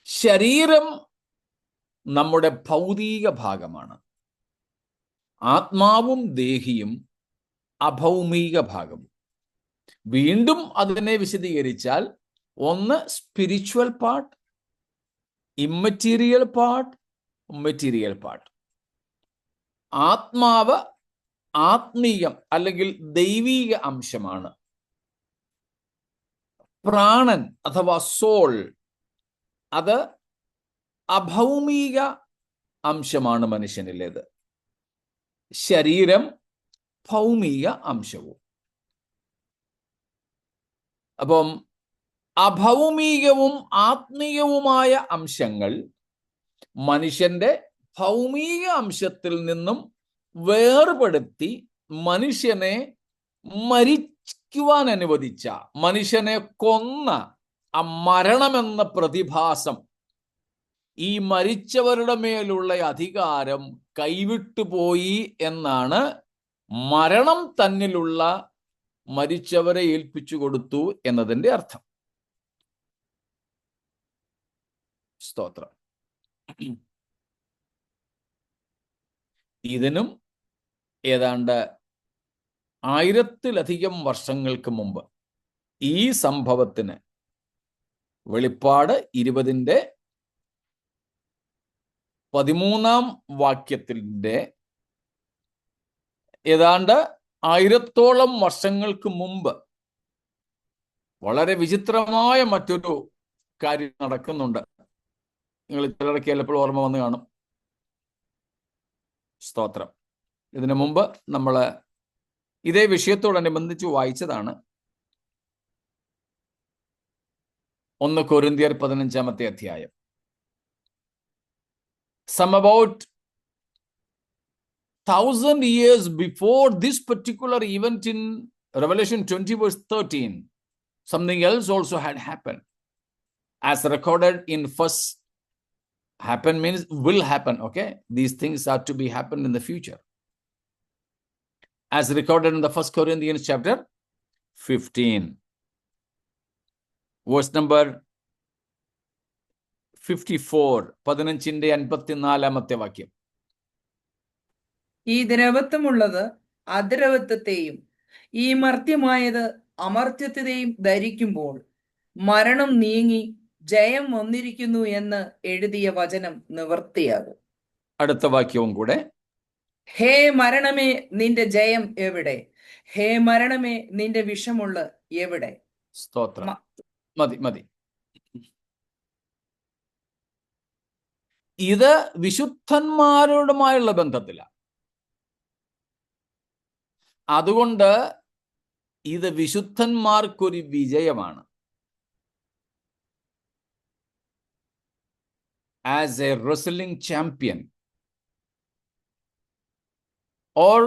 ശരീരം നമ്മുടെ ഭൗതിക ഭാഗമാണ്, ആത്മാവും ദേഹിയും അഭൗമിക ഭാഗം. വീണ്ടും അതിനെ വിശദീകരിച്ചാൽ ഒന്ന് spiritual part, immaterial part, material part. ആത്മാവ് ആത്മീയം അല്ലെങ്കിൽ ദൈവീക അംശമാണ്. പ്രാണൻ അഥവാ സോൾ അത് അഭൗമിക അംശമാണ് മനുഷ്യനിലേത്. ശരീരം ഭൗമിക അംശവും. അപ്പം അഭൗമികവും ആത്മീയവുമായ അംശങ്ങൾ മനുഷ്യന്റെ ഭൗമിക അംശത്തിൽ നിന്നും വേർപെടുത്തി മനുഷ്യനെ മരിക്കുവാൻ അനുവദിച്ച, മനുഷ്യനെ കൊന്ന ആ മരണമെന്ന പ്രതിഭാസം ഈ മരിച്ചവരുടെ മേലുള്ള അധികാരം കൈവിട്ടുപോയി എന്നാണ് മരണം തന്നിലുള്ള മരിച്ചവരെ ഏൽപ്പിച്ചു കൊടുത്തു എന്നതിന്റെ അർത്ഥം. സ്തോത്രം. ഇതിനും ഏതാണ്ട് 1000-ലധികം വർഷങ്ങൾക്ക് മുമ്പ് ഈ സംഭവത്തിന് വെളിപ്പാട് 20-ന്റെ 13-ാം വാക്യത്തിന്റെ ഏതാണ്ട് 1000-ഓളം വർഷങ്ങൾക്ക് മുമ്പ് വളരെ വിചിത്രമായ മറ്റൊരു കാര്യം നടക്കുന്നുണ്ട്. നിങ്ങൾ ചിലർക്ക് ചിലപ്പോൾ ഓർമ്മ വന്ന് കാണും. സ്തോത്രം. ഇതിനു മുമ്പ് നമ്മൾ ഇതേ വിഷയത്തോടനുബന്ധിച്ച് വായിച്ചതാണ് 1 കൊരിന്ത്യർ 15-ാമത്തെ അധ്യായം. Some about 1000 years before this particular event in Revelation 20 verse 13, something else also had happened. As recorded in first, happen means will happen, okay? These things are to be happened in the future. As recorded in the 1 Corinthians chapter 15, verse number 54, 15-ന്റെ 54-ാമത്തെ വാക്യം. ഈ ദ്രവത്വമുള്ളത് അദ്രവത്വത്തെയും ഈ മർത്യമായത് അമർത്യത്വത്തെയും ധരിക്കുമ്പോൾ മരണം നീങ്ങി ജയം വന്നിരിക്കുന്നു എന്ന് എഴുതിയ വചനം നിവൃത്തിയാകും. അടുത്ത വാക്യവും കൂടെ. ഹേ മരണമേ നിന്റെ ജയം എവിടെ? ഹേ മരണമേ നിന്റെ വിഷമുള്ള എവിടെ? സ്തോത്രം. മതി. ഇത് വിശുദ്ധന്മാരോടുമായുള്ള ബന്ധത്തിലാണ്. അതുകൊണ്ട് ഇത് വിശുദ്ധന്മാർക്കൊരു വിജയമാണ്. As a wrestling champion or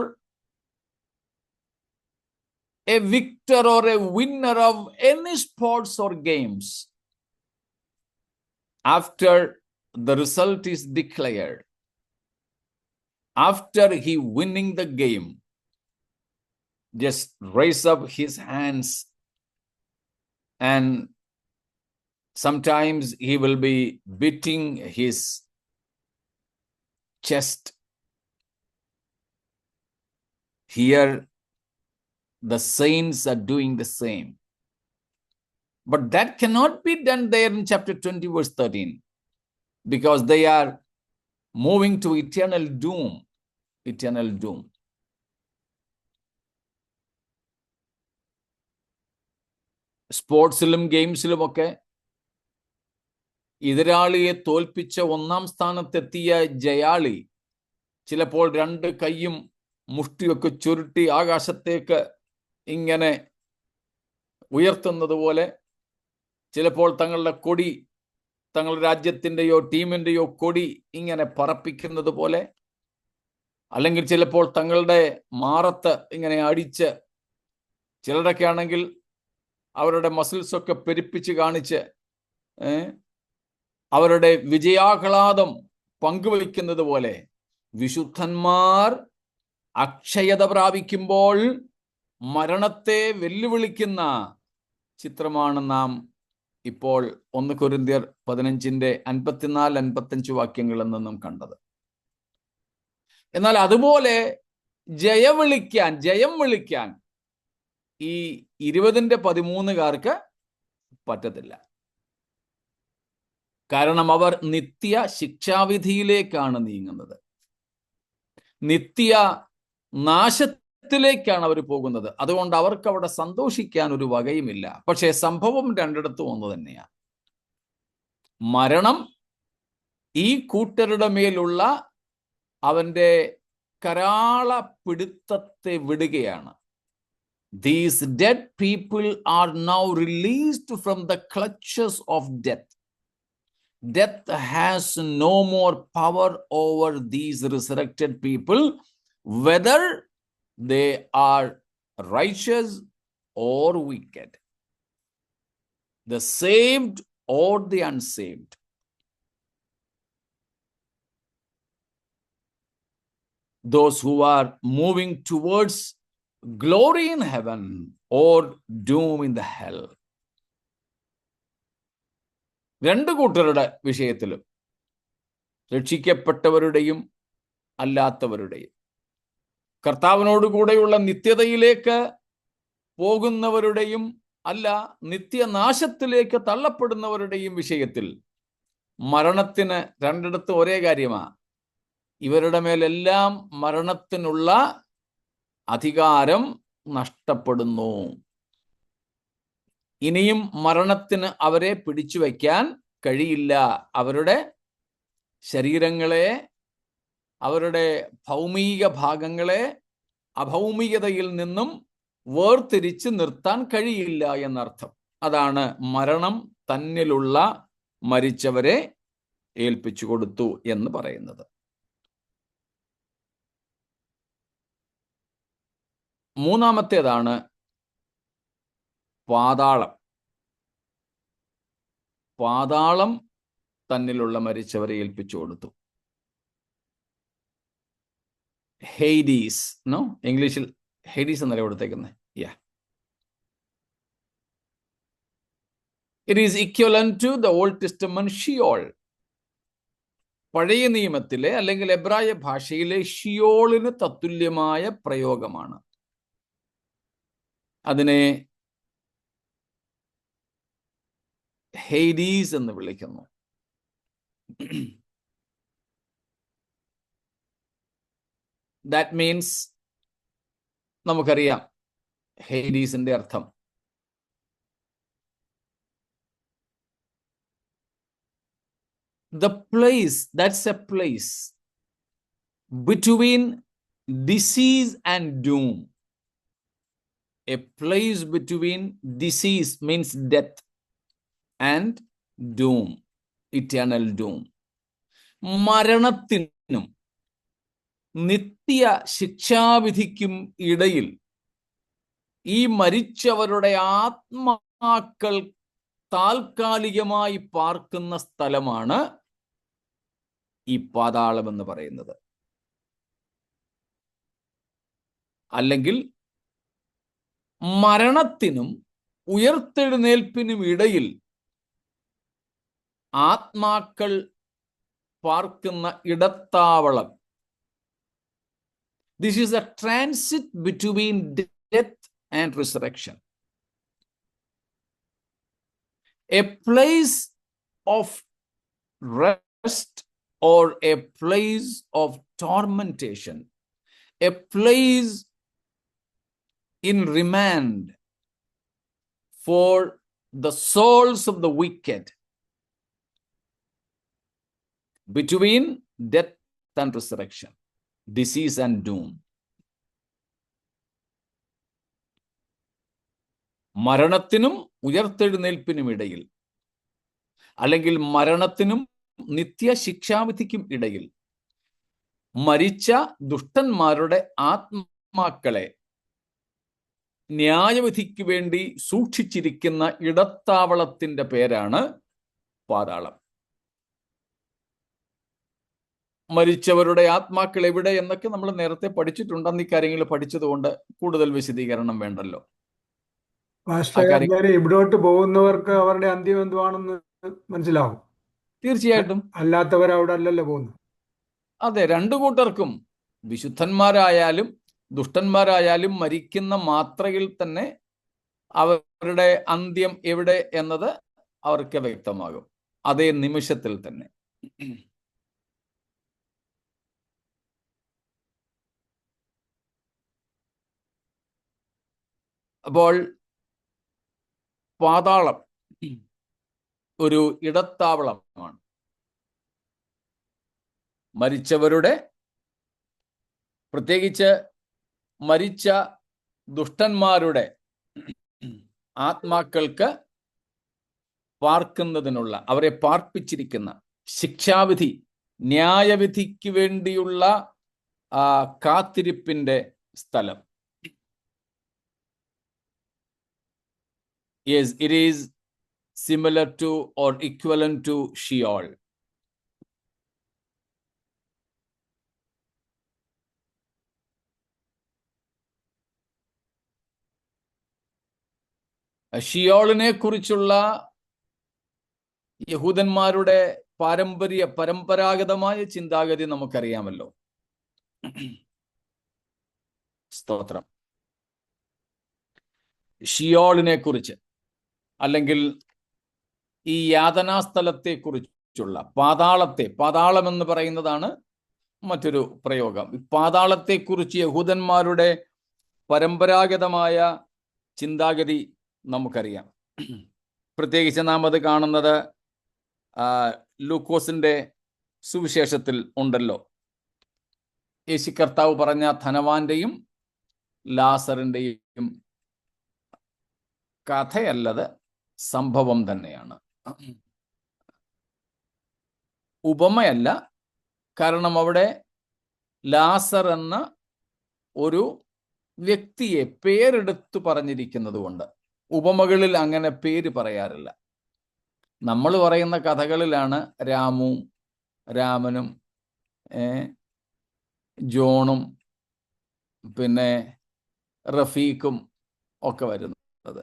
a victor or a winner of any sports or games, after the result is declared, after he winning the game, just raise up his hands, and sometimes he will be beating his chest. Here the saints are doing the same. But that cannot be done there in chapter 20 verse 13, because they are moving to eternal doom. Eternal doom. സ്പോർട്സിലും ഗെയിംസിലും ഒക്കെ എതിരാളിയെ തോൽപ്പിച്ച 1-ാം സ്ഥാനത്തെത്തിയ ജയാളി ചിലപ്പോൾ 2 കൈയും മുഷ്ടിയൊക്കെ ചുരുട്ടി ആകാശത്തേക്ക് ഇങ്ങനെ ഉയർത്തുന്നത് പോലെ, ചിലപ്പോൾ തങ്ങളുടെ കൊടി, തങ്ങളുടെ രാജ്യത്തിൻ്റെയോ ടീമിൻ്റെയോ കൊടി ഇങ്ങനെ പറപ്പിക്കുന്നത് പോലെ, അല്ലെങ്കിൽ ചിലപ്പോൾ തങ്ങളുടെ മാറത്ത് ഇങ്ങനെ അടിച്ച്, ചിലരൊക്കെ ആണെങ്കിൽ അവരുടെ മസിൽസൊക്കെ പെരുപ്പിച്ച് കാണിച്ച് അവരുടെ വിജയാഹ്ലാദം പങ്കുവയ്ക്കുന്നത് പോലെ വിശുദ്ധന്മാർ അക്ഷയത പ്രാപിക്കുമ്പോൾ മരണത്തെ വെല്ലുവിളിക്കുന്ന ചിത്രമാണ് നാം ഇപ്പോൾ 1 കൊരിന്ത്യർ 15-ന്റെ 54-55 വാക്യങ്ങളിൽ നിന്നും കണ്ടത്. എന്നാൽ അതുപോലെ ജയം വിളിക്കാൻ ഈ 20-ന്റെ 13-കാർക്ക് പറ്റത്തില്ല. കാരണം അവർ നിത്യ ശിക്ഷാവിധിയിലേക്കാണ് നീങ്ങുന്നത്, നിത്യ നാശത്തിലേക്കാണ് അവർ പോകുന്നത്. അതുകൊണ്ട് അവർക്ക് അവിടെ സന്തോഷിക്കാൻ ഒരു വകയുമില്ല. പക്ഷേ സംഭവം രണ്ടിടത്തും ഒന്ന് തന്നെയാണ്. മരണം ഈ കൂട്ടരുടെ മേലുള്ള അവന്റെ കരാള പിടുത്തത്തെ വിടുകയാണ്. These dead people are now released from the clutches of death. Death has no more power over these resurrected people, whether they are righteous or wicked, the saved or the unsaved. those who are moving towards glory in heaven or doom in the hell. രണ്ട് കൂട്ടരുടെ വിഷയത്തിലും, രക്ഷിക്കപ്പെട്ടവരുടെയും അല്ലാത്തവരുടെയും, കർത്താവിനോട് കൂടെയുള്ള നിത്യതയിലേക്ക് പോകുന്നവരുടെയും അല്ല നിത്യനാശത്തിലേക്ക് തള്ളപ്പെടുന്നവരുടെയും വിഷയത്തിൽ മരണത്തിന് രണ്ടിടത്തും ഒരേ കാര്യമാണ്. ഇവരുടെ മേലെല്ലാം മരണത്തിനുള്ള അധികാരം നഷ്ടപ്പെടുന്നു. ഇനിയും മരണത്തിന് അവരെ പിടിച്ചു വയ്ക്കാൻ കഴിയില്ല. അവരുടെ ശരീരങ്ങളെ, അവരുടെ ഭൗമിക ഭാഗങ്ങളെ അഭൗമികതയിൽ നിന്നും വേർതിരിച്ച് നിർത്താൻ കഴിയില്ല എന്നർത്ഥം. അതാണ് മരണം തന്നിലുള്ള മരിച്ചവരെ ഏൽപ്പിച്ചു കൊടുത്തു എന്ന് പറയുന്നത്. മൂന്നാമത്തേതാണ് പാതാളം. പാതാളം തന്നിലുള്ള മരിച്ചവരെ ഏൽപ്പിച്ചു കൊടുത്തു. ഹെയ്ഡീസ്, നോ, ഇംഗ്ലീഷിൽ ഹെയ്ഡീസ് എന്നല്ലേ കൊടുത്തേക്കുന്നത്. It is equivalent to the Old Testament Sheol. പഴയ നിയമത്തിലെ അല്ലെങ്കിൽ എബ്രായ ഭാഷയിലെ ഷിയോളിന് തത്തുല്യമായ പ്രയോഗമാണ്. അതിനെ ഹെയ്ഡീസ് എന്ന് വിളിക്കുന്നു. ദാറ്റ് മീൻസ്, നമുക്കറിയാം ഹെയ്ഡീസിന്റെ അർത്ഥം. The place, that's a place between disease and doom. A place between disease means death and doom, eternal doom. മരണത്തിനും നിത്യ ശിക്ഷാവിധിക്കും ഇടയിൽ ഈ മരിച്ചവരുടെ ആത്മാക്കൾ താൽക്കാലികമായി പാർക്കുന്ന സ്ഥലമാണ് ഈ പാതാളം എന്ന് പറയുന്നത്. അല്ലെങ്കിൽ മരണത്തിനും ഉയർത്തെഴുന്നേൽപ്പിനും ഇടയിൽ ആത്മാക്കൾ പാർക്കുന്ന ഇടത്താവളം. This is a transit between death and resurrection. A place of rest or a place of tormentation, a place in remand for the souls of the wicked, between death and resurrection, disease and doom. മരണത്തിനും ഉയർത്തെഴുന്നേൽപ്പിനും ഇടയിൽ, അല്ലെങ്കിൽ മരണത്തിനും നിത്യശിക്ഷാവിധിക്കും ഇടയിൽ മരിച്ച ദുഷ്ടന്മാരുടെ ആത്മാക്കളെ ന്യായവിധിക്ക് വേണ്ടി സൂക്ഷിച്ചിരിക്കുന്ന ഇടത്താവളത്തിന്റെ പേരാണ് പാതാളം. മരിച്ചവരുടെ ആത്മാക്കൾ എവിടെ എന്നൊക്കെ നമ്മൾ നേരത്തെ പഠിച്ചിട്ടുണ്ട്. അന്ന് ഇക്കാര്യങ്ങൾ പഠിച്ചതുകൊണ്ട് കൂടുതൽ വിശദീകരണം വേണ്ടല്ലോ. ഇവിടോട്ട് പോകുന്നവർക്ക് അവരുടെ അന്ത്യം എന്തുവാണെന്ന് മനസ്സിലാവും. തീർച്ചയായിട്ടും. അല്ലാത്തവർ അവിടെ അല്ലല്ലോ പോകുന്നു. അതെ, രണ്ടു കൂട്ടർക്കും, വിശുദ്ധന്മാരായാലും ദുഷ്ടന്മാരായാലും മരിക്കുന്ന മാത്രയിൽ തന്നെ അവരുടെ അന്ത്യം എവിടെ എന്നത് അവർക്ക് വ്യക്തമാകും, അതേ നിമിഷത്തിൽ തന്നെ. അപ്പോൾ പാതാളം ഒരു ഇടത്താവളമാണ്. മരിച്ചവരുടെ, പ്രത്യേകിച്ച് മരിച്ച ദുഷ്ടന്മാരുടെ ആത്മാക്കൾക്ക് പാർക്കുന്നതിനുള്ള, അവരെ പാർപ്പിച്ചിരിക്കുന്ന ശിക്ഷാവിധി, ന്യായവിധിക്ക് വേണ്ടിയുള്ള കാത്തിരിപ്പിന്റെ സ്ഥലം. Yes, it is similar to or equivalent to Sheol. ഷിയോളിനെ കുറിച്ചുള്ള യഹൂദന്മാരുടെ പരമ്പരാഗതമായ ചിന്താഗതി നമുക്കറിയാമല്ലോ. സ്തോത്രം. ഷിയോളിനെ കുറിച്ച് അല്ലെങ്കിൽ ഈ യാതനാസ്ഥലത്തെ കുറിച്ചുള്ള പാതാളം എന്ന് പറയുന്നതാണ് മറ്റൊരു പ്രയോഗം. ഈ പാതാളത്തെക്കുറിച്ച് യഹൂദന്മാരുടെ പരമ്പരാഗതമായ ചിന്താഗതി നമുക്കറിയാം. പ്രത്യേകിച്ച് നാം അത് കാണുന്നത് ലൂക്കോസിന്റെ സുവിശേഷത്തിൽ ഉണ്ടല്ലോ. യേശു കർത്താവ് പറഞ്ഞ ധനവാന്റെയും ലാസറിന്റെയും കഥയല്ലത്, സംഭവം തന്നെയാണ്, ഉപമയല്ല. കാരണം അവിടെ ലാസർ എന്ന ഒരു വ്യക്തിയെ പേരെടുത്തു പറഞ്ഞിരിക്കുന്നത് കൊണ്ട് ഉപമകളിൽ അങ്ങനെ പേര് പറയാറില്ല. നമ്മൾ പറയുന്ന കഥകളിലാണ് രാമനും ജോണും പിന്നെ റഫീഖും ഒക്കെ വരുന്നത്.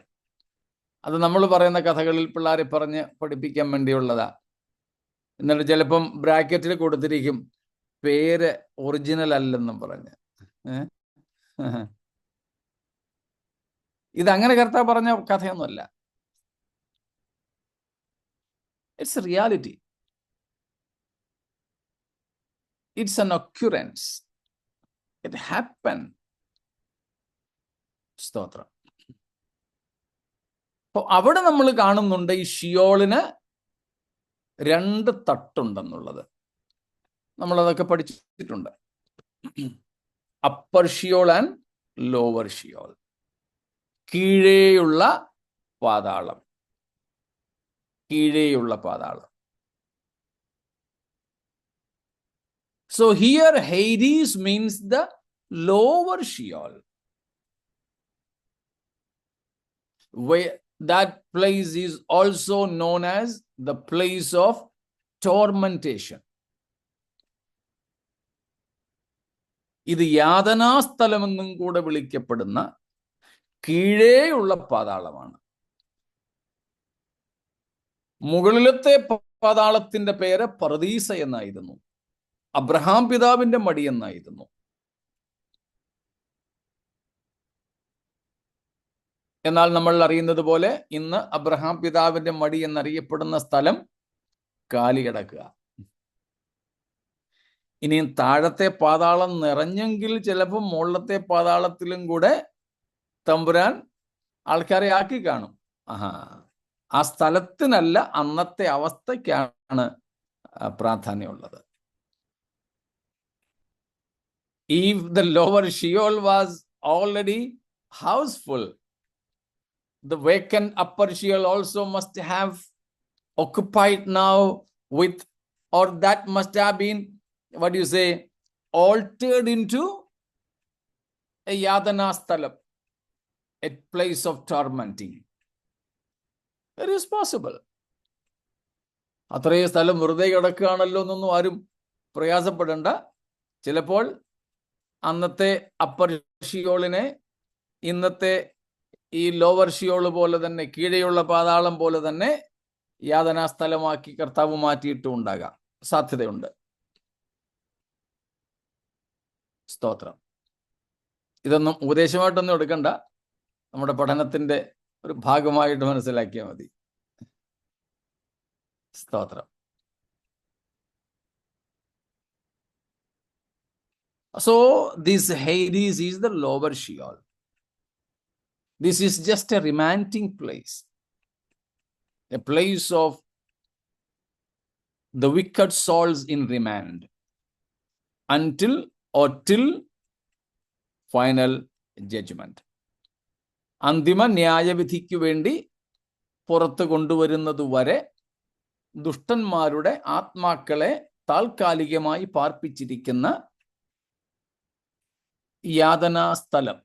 അത് നമ്മൾ പറയുന്ന കഥകളിൽ പിള്ളേരെ പറഞ്ഞ് പഠിപ്പിക്കാൻ വേണ്ടിയുള്ളതാ. എന്നിട്ട് ചിലപ്പം ബ്രാക്കറ്റിൽ കൊടുത്തിരിക്കും പേര് ഒറിജിനൽ അല്ലെന്നും പറഞ്ഞ്. ഇതങ്ങനെ കർത്താവ് പറഞ്ഞ കഥയൊന്നുമല്ല. It's a reality. It's an occurrence. It happened. സ്തോത്രം. അപ്പൊ അവിടെ നമ്മൾ കാണുന്നുണ്ട് ഈ ഷിയോളിന് 2 തട്ടുണ്ടെന്നുള്ളത്. നമ്മളതൊക്കെ പഠിച്ചിട്ടുണ്ട്. Upper Sheol and lower Sheol. കീഴേയുള്ള പാതാളം. So here Hades means the lower Sheol. Where that place is also known as the place of tormentation. ഇത് യാതനാസ്ഥലമെന്നും കൂടെ വിളിക്കപ്പെടുന്ന കീഴേയുള്ള പാതാളമാണ്. മുകളിലത്തെ പാതാളത്തിന്റെ പേര് പർദീസ എന്നായിരുന്നു. അബ്രഹാം പിതാവിന്റെ മടി എന്നായിരുന്നു. എന്നാൽ നമ്മൾ അറിയുന്നത് പോലെ ഇന്ന് അബ്രഹാം പിതാവിന്റെ മടി എന്നറിയപ്പെടുന്ന സ്ഥലം കാലികിടക്കുക. ഇനിയും താഴത്തെ പാതാളം നിറഞ്ഞെങ്കിൽ ചിലപ്പോൾ മുകളിലത്തെ പാതാളത്തിലും കൂടെ തമ്പുരാൻ ആൾക്കാരെ ആക്കി കാണും. ആ സ്ഥലത്തിനല്ല, അന്നത്തെ അവസ്ഥയ്ക്കാണ് പ്രാധാന്യമുള്ളത്. If the lower Sheol was already houseful, the vacant upper Sheol also must have occupied now with, or that must have been, what do you say, altered into a Yadana Sthalam, a place of tormenting. It is possible. അത്രയും സ്ഥലം വെറുതെ കിടക്കുകയാണല്ലോ എന്നൊന്നും ആരും പ്രയാസപ്പെടേണ്ട. ചിലപ്പോൾ അന്നത്തെ upper ഷിയോളിനെ ഇന്നത്തെ ഈ lower Sheol പോലെ തന്നെ, കീഴെയുള്ള പാതാളം പോലെ തന്നെ യാതനാ സ്ഥലമാക്കി കർത്താവ് മാറ്റിയിട്ടും ഉണ്ടാകാം, സാധ്യതയുണ്ട്. സ്തോത്രം. ഇതൊന്നും ഉപദേശമായിട്ടൊന്നും എടുക്കണ്ട, നമ്മുടെ പഠനത്തിന്റെ ഒരു ഭാഗമായിട്ട് മനസ്സിലാക്കിയാൽ മതി. സ്തോത്രം. So this Hades is the lower Sheol. This is just a remanting place, a place of the wicked souls in remand until or till final judgment. അന്തിമ ന്യായവിധിക്ക് വേണ്ടി പുറത്തു കൊണ്ടുവരുന്നത് വരെ ദുഷ്ടന്മാരുടെ ആത്മാക്കളെ താൽക്കാലികമായി പാർപ്പിച്ചിരിക്കുന്ന യാതനാ സ്ഥലം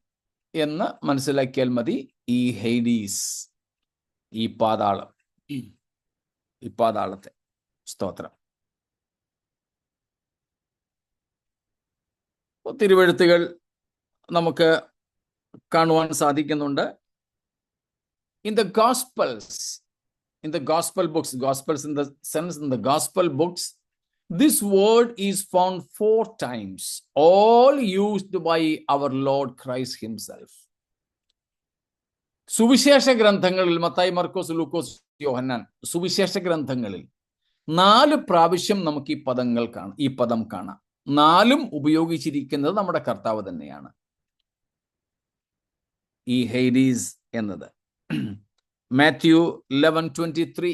എന്ന് മനസ്സിലാക്കിയാൽ മതി. ഈ ഹെയ്ഡീസ്, ഈ പാതാളത്തെ. സ്തോത്രം. തിരുവെഴുത്തുകൾ നമുക്ക് കാണുവാൻ സാധിക്കുന്നുണ്ട്. in the Gospels, in the Gospel books, Gospels in the sense in the Gospel books, this word is found 4 times, all used by our Lord Christ himself. സുവിശേഷ ഗ്രന്ഥങ്ങളിൽ മത്തായി, മർക്കോസ്, ലൂക്കോസ്, യോഹന്നാൻ സുവിശേഷ ഗ്രന്ഥങ്ങളിൽ 4 പ്രാവശ്യം നമുക്ക് ഈ പദം കാണാം. 4ഉം ഉപയോഗിച്ചിരിക്കുന്നത് നമ്മുടെ കർത്താവ് തന്നെയാണ്. ഈ ഹെയ്ഡീസ് എന്നത് Matthew 11:23,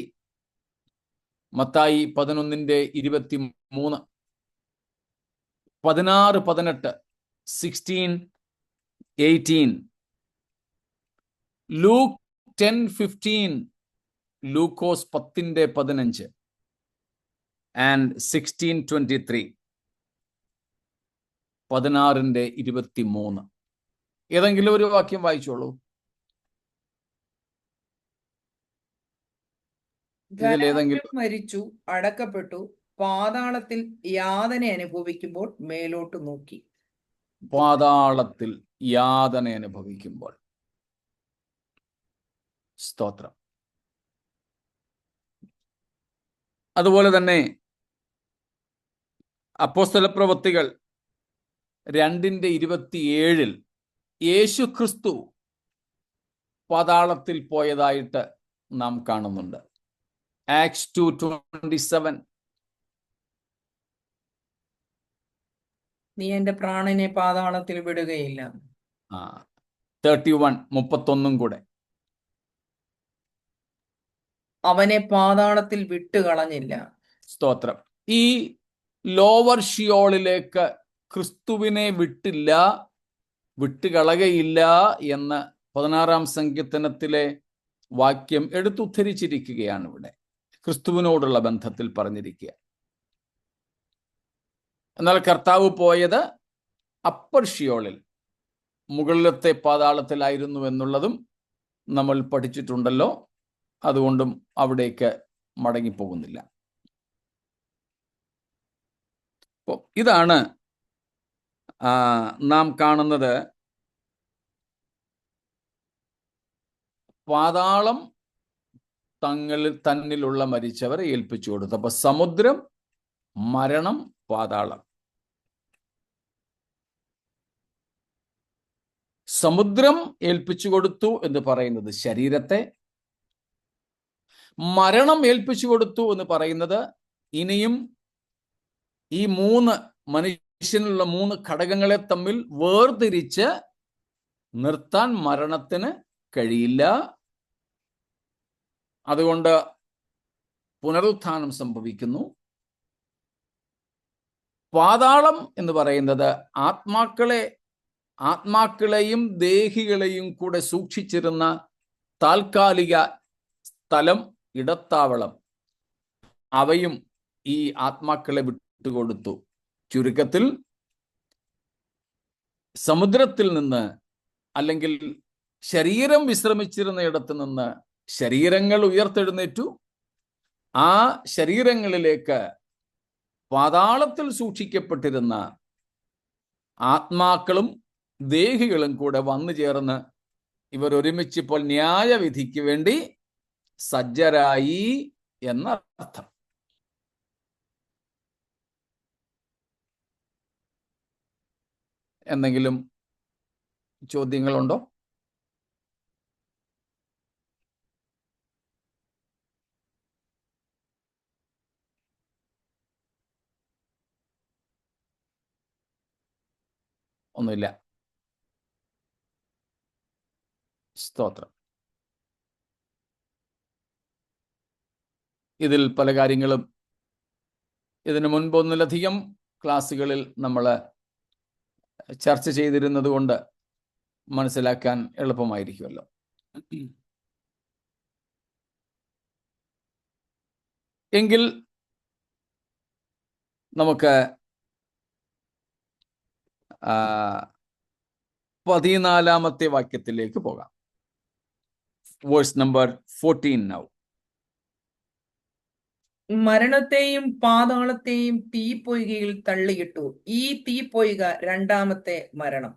Mathai 11:23, 16:18, 16:18, Luke 10:15, Lukose 10:15 and 16:23, 16:23. ഏതെങ്കിലും ഒരു വാക്യം വായിച്ചോളൂ. ഇതിലേതെങ്കിലും. മരിച്ചു, അടക്കപ്പെട്ടു, പാതാളത്തിൽ യാതന അനുഭവിക്കുമ്പോൾ മേലോട്ട് നോക്കി. പാതാളത്തിൽ യാതന അനുഭവിക്കുമ്പോൾ. സ്തോത്രം. അതുപോലെ തന്നെ അപ്പോസ്തലപ്രവൃത്തികൾ 2:27 യേശു ക്രിസ്തു പാതാളത്തിൽ പോയതായിട്ട് നാം കാണുന്നുണ്ട്. ആക്ട്സ് 2:27, നീ എന്റെ പ്രാണനെ പാതാളത്തിൽ വിടുകയില്ല. 31 കൂടെ, അവനെ പാതാളത്തിൽ വിട്ടുകളഞ്ഞില്ല. സ്തോത്രം. ഈ ലോവർ ഷിയോളിലേക്ക് ക്രിസ്തുവിനെ വിട്ടുകളകയില്ല എന്ന് 16-ാം സങ്കീർത്തനത്തിലെ വാക്യം എടുത്തുദ്ധരിച്ചിരിക്കുകയാണ്. ഇവിടെ ക്രിസ്തുവിനോടുള്ള ബന്ധത്തിൽ പറഞ്ഞിരിക്കുക. എന്നാൽ കർത്താവ് പോയത് അപ്പർ ഷിയോളിൽ, മുകളിലത്തെ പാതാളത്തിലായിരുന്നു എന്നുള്ളതും നമ്മൾ പഠിച്ചിട്ടുണ്ടല്ലോ. അതുകൊണ്ടും അവിടേക്ക് മടങ്ങിപ്പോകുന്നില്ല. അപ്പോൾ ഇതാണ് നാം കാണുന്നത്. പാതാളം തന്നിലുള്ള മരിച്ചവരെ ഏൽപ്പിച്ചു കൊടുത്തു. അപ്പൊ സമുദ്രം, മരണം, പാതാളം. സമുദ്രം ഏൽപ്പിച്ചു കൊടുത്തു എന്ന് പറയുന്നത് ശരീരത്തെ, മരണം ഏൽപ്പിച്ചു കൊടുത്തു എന്ന് പറയുന്നത് ഇനിയും ഈ 3 മനുഷ്യനുള്ള 3 ഘടകങ്ങളെ തമ്മിൽ വേർതിരിച്ച് നിർത്താൻ മരണത്തിന് കഴിയില്ല. അതുകൊണ്ട് പുനരുത്ഥാനം സംഭവിക്കുന്നു. പാതാളം എന്ന് പറയുന്നത് ആത്മാക്കളെയും ദേഹികളെയും കൂടെ സൂക്ഷിച്ചിരുന്ന താൽക്കാലിക സ്ഥലം, ഇടത്താവളം. അവയും ഈ ആത്മാക്കളെ വിട്ടുകൊടുത്തു. ചുരുക്കത്തിൽ സമുദ്രത്തിൽ നിന്ന്, അല്ലെങ്കിൽ ശരീരം വിശ്രമിച്ചിരുന്ന ഇടത്ത് നിന്ന് ശരീരങ്ങൾ ഉയർത്തെഴുന്നേറ്റു. ആ ശരീരങ്ങളിലേക്ക് പാതാളത്തിൽ സൂക്ഷിക്കപ്പെട്ടിരുന്ന ആത്മാക്കളും ദേഹികളും കൂടെ വന്നു ചേർന്ന് ഇവർ ഒരുമിച്ച് ഇപ്പോൾ ന്യായവിധിക്ക് വേണ്ടി സജ്ജരായി എന്നർത്ഥം. എന്തെങ്കിലും ചോദ്യങ്ങളുണ്ടോ? ഒന്നുമില്ല. സ്തോത്രം. ഇതിൽ പല കാര്യങ്ങളും ഇതിനു മുൻപ് ഒന്നിലധികം ക്ലാസ്സുകളിൽ നമ്മൾ ചർച്ച ചെയ്തിരുന്നത് കൊണ്ട് മനസ്സിലാക്കാൻ എളുപ്പമായിരിക്കുമല്ലോ. എങ്കിൽ നമുക്ക് 14-ാമത്തെ വാക്യത്തിലേക്ക് പോകാം. Verse number 14 now. മരണത്തെയും പാതാളത്തെയും തീപ്പൊയ്കയിൽ തള്ളിയിട്ടു. ഈ തീപ്പൊയ്ക 2-ാമത്തെ മരണം.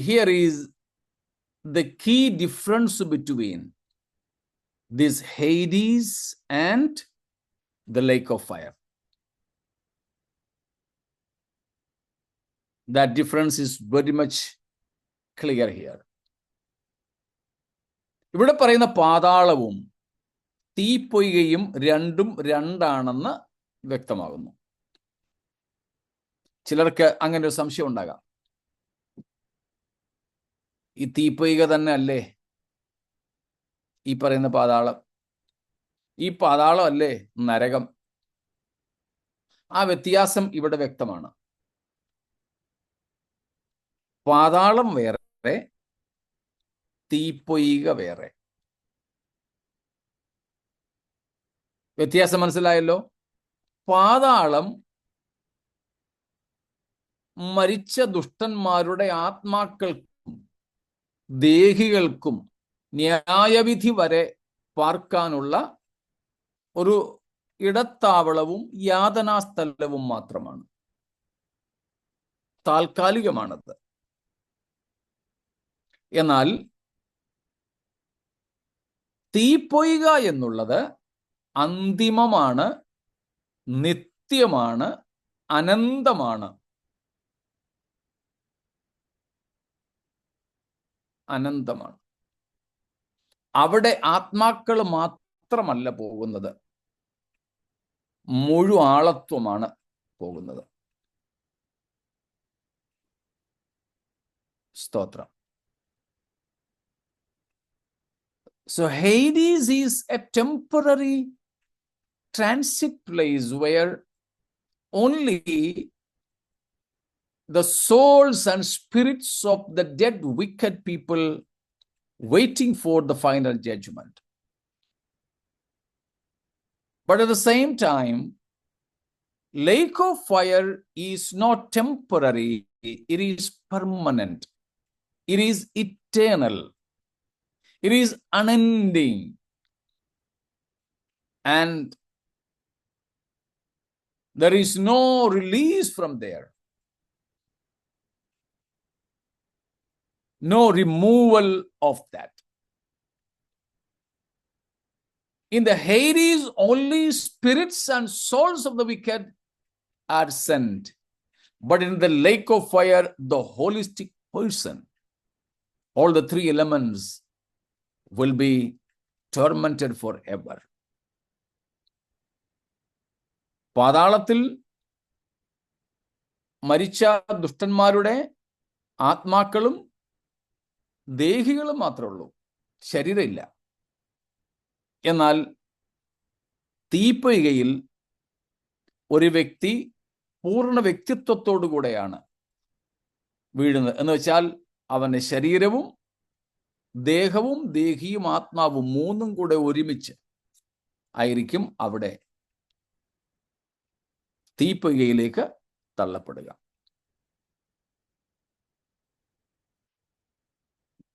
Here is the key difference between this Hades and the lake of fire. That difference is very much clear here. ഇവിടെ പറയുന്ന പാതാളവും തീപ്പൊയ്കയും രണ്ടും രണ്ടാണെന്ന് വ്യക്തമാകുന്നു. ചിലർക്ക് അങ്ങനെ ഒരു സംശയം ഉണ്ടാകാം. ഈ തീപ്പൊയ്ക തന്നെ അല്ലേ ഈ പറയുന്ന പാതാളം? ഈ പാതാളം അല്ലേ നരകം? ആ വ്യത്യാസം ഇവിടെ വ്യക്തമാണ്. പാതാളം വേറെ, തീപ്പൊയ്ക വേറെ. വ്യത്യാസം മനസ്സിലായല്ലോ? പാതാളം മരിച്ച ദുഷ്ടന്മാരുടെ ആത്മാക്കൾക്കും ദേഹികൾക്കും ന്യായവിധി വരെ പാർക്കാനുള്ള ഒരു ഇടത്താവളവും യാതനാസ്ഥലവും മാത്രമാണ്. താൽക്കാലികമാണത്. എന്നാൽ തീപ്പൊയ്ക എന്നുള്ളത് അന്തിമമാണ്, നിത്യമാണ്, അനന്തമാണ്. അനന്തമാണ്. അവിടെ ആത്മാക്കൾ മാത്രമല്ല പോകുന്നത്, മുഴുആളത്വമാണ് പോകുന്നത്. സ്തോത്രം. So Hades is a temporary transit place where only the souls and spirits of the dead wicked people waiting for the final judgment. But at the same time, lake of fire is not temporary, it is permanent, it is eternal, it is unending, and there is no release from there, no removal of that. In the Hades, only spirits and souls of the wicked are sent. But in the lake of fire, the holistic person, all the three elements will be tormented forever. പാതാളത്തിൽ മരിച്ച ദുഷ്ടന്മാരുടെ ആത്മാക്കളും ദേഹികളും മാത്രമേ ഉള്ളൂ, ശരീരമില്ല. എന്നാൽ തീപ്പൊയ്കയിൽ ഒരു വ്യക്തി പൂർണ്ണ വ്യക്തിത്വത്തോടു കൂടെയാണ് വീഴുന്നത്. എന്ന് വെച്ചാൽ അവൻ്റെ ശരീരവും ദേഹവും ദേഹിയും ആത്മാവും മൂന്നും കൂടെ ഒരുമിച്ച് ആയിരിക്കും അവിടെ തീപ്പൊയ്കയിലേക്ക് തള്ളപ്പെടുക.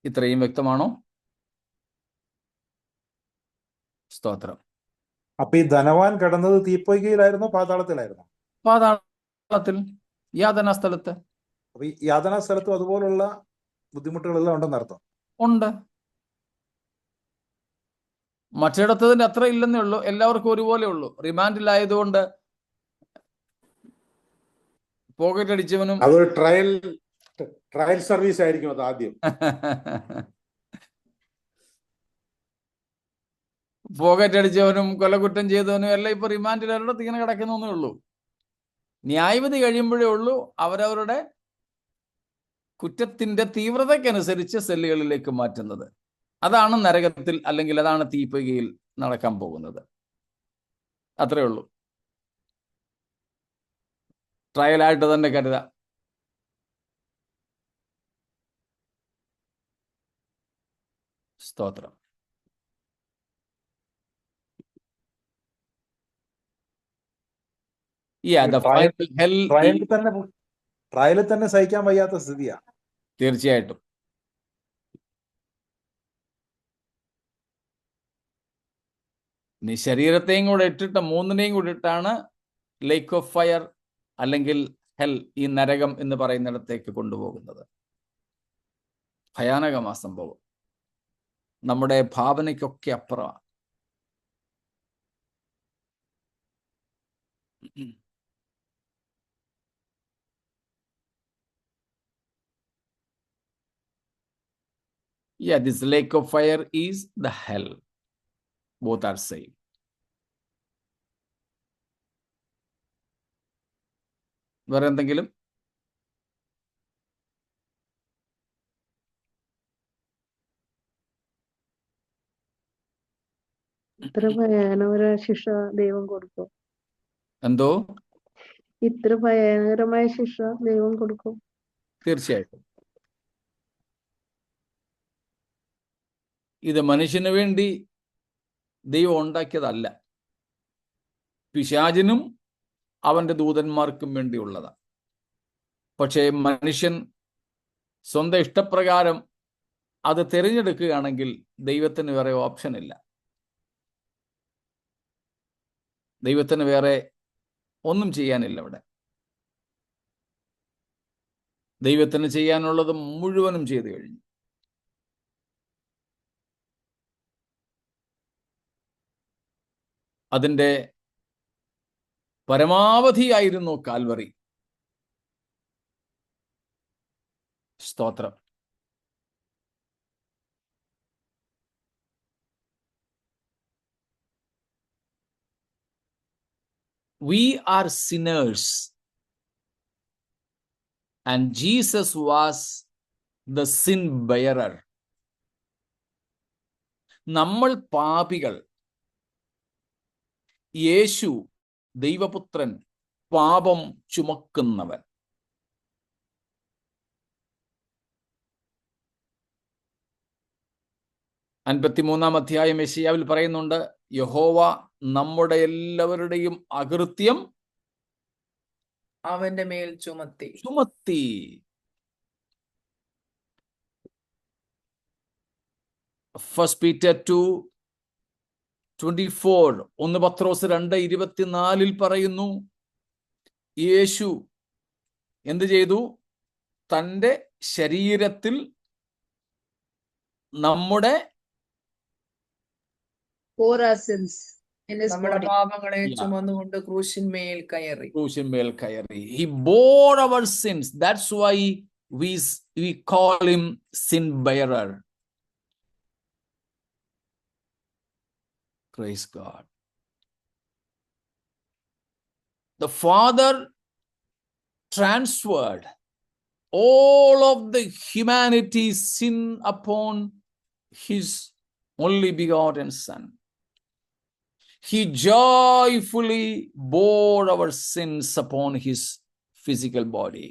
ഇത്രയും വ്യക്തമാണോ? സ്തോത്രം. അപ്പൊ ഈ ധനവാൻ കിടന്നത് തീപ്പൊയ്കയിലായിരുന്നോ പാതാളത്തിലായിരുന്നോ? പാതാളത്തിൽ, യാതനാ സ്ഥലത്ത്. അപ്പൊ ഈ യാതനാ സ്ഥലത്തും അതുപോലുള്ള ബുദ്ധിമുട്ടുകളെല്ലാം ഉണ്ടെന്ന് അർത്ഥം? ഉണ്ട്. മറ്റിടത്തതിന്റെ അത്ര ഇല്ലെന്നേ ഉള്ളൂ, എല്ലാവർക്കും ഒരുപോലെ ഉള്ളൂ. റിമാൻഡിലായതുകൊണ്ട് പോക്കറ്റ് അടിച്ചവനും അതൊരു ട്രയൽ സർവീസ് ആയിരിക്കും അത് ആദ്യം. പോക്കറ്റ് അടിച്ചവനും കൊലക്കുറ്റം ചെയ്തവനും എല്ലാം ഇപ്പൊ റിമാൻഡിൽ ഒരിടത്ത് ഇങ്ങനെ കിടക്കുന്നേ ഉള്ളൂ. ന്യായവിധി കഴിയുമ്പോഴേ ഉള്ളൂ അവരവരുടെ കുറ്റത്തിന്റെ തീവ്രതയ്ക്കനുസരിച്ച് സെല്ലുകളിലേക്ക് മാറ്റുന്നത്. അതാണ് നരകത്തിൽ അല്ലെങ്കിൽ അതാണ് തീപ്പൊയ്കയിൽ നടക്കാൻ പോകുന്നത്. അത്രേ ഉള്ളൂ. ട്രയലായിട്ട് തന്നെ കരുതാം. സ്തോത്രം. ട്രയലിൽ തന്നെ സഹിക്കാൻ വയ്യാത്ത സ്ഥിതിയാ. തീർച്ചയായിട്ടും. നീ ശരീരത്തെയും കൂടെ ഇട്ടിട്ട് മൂന്നിനെയും കൂടെ ഇട്ടാണ് ലേക്ക് ഓഫ് ഫയർ അല്ലെങ്കിൽ ഹെൽ, ഈ നരകം എന്ന് പറയുന്നിടത്തേക്ക് കൊണ്ടുപോകുന്നത്. ഭയാനകമാ സംഭവം. നമ്മുടെ ഭാവനയ്ക്കൊക്കെ അപ്പുറമാണ്. Yeah, this lake of fire is the hell. Both are same. വേറെ എന്തെങ്കിലും? ഇത്ര ഭയാനകരമായ ശിക്ഷ ദൈവം കൊടുക്കും? എന്തോ? ഇത്ര ഭയാനകരമായ ശിക്ഷ ദൈവം കൊടുക്കും? തീർച്ചയായിട്ടും. ഇത് മനുഷ്യന് വേണ്ടി ദൈവം ഉണ്ടാക്കിയതല്ല, പിശാചിനും അവന്റെ ദൂതന്മാർക്കും വേണ്ടിയുള്ളതാണ്. പക്ഷേ മനുഷ്യൻ സ്വന്തം ഇഷ്ടപ്രകാരം അത് തിരഞ്ഞെടുക്കുകയാണെങ്കിൽ ദൈവത്തിന് വേറെ ഓപ്ഷൻ ഇല്ല. ദൈവത്തിന് വേറെ ഒന്നും ചെയ്യാനില്ല അവിടെ. ദൈവത്തിന് ചെയ്യാനുള്ളത് മുഴുവനും ചെയ്തു കഴിഞ്ഞു. അതിൻ്റെ പരമാവധിയായിരുന്നു കാൽവറി. സ്തോത്രം. We are sinners and Jesus was the sin bearer. നമ്മൾ പാപികൾ, യേശു ദൈവപുത്രൻ പാപം ചുമക്കുന്നവൻ. അൻപത്തിമൂന്നാം അധ്യായം യെശയ്യാവിൽ പറയുന്നുണ്ട്, യഹോവ നമ്മുടെ എല്ലാവരുടെയും അകൃത്യം അവന്റെ മേൽ ചുമത്തി. 1 Peter 2:24, 1 പത്രോസ് 2:24 പറയുന്നു, യേശു എന്ത് ചെയ്തു? തൻ്റെ ശരീരത്തിൽ നമ്മുടെ നമ്മുടെ പാപങ്ങളെ ചുമന്നുകൊണ്ട് ക്രൂശിന്മേൽ കയറി. He bore our sins. That's why we call him sin bearer. Praise God. The Father transferred all of the humanity's sin upon his only begotten Son. He joyfully bore our sins upon his physical body.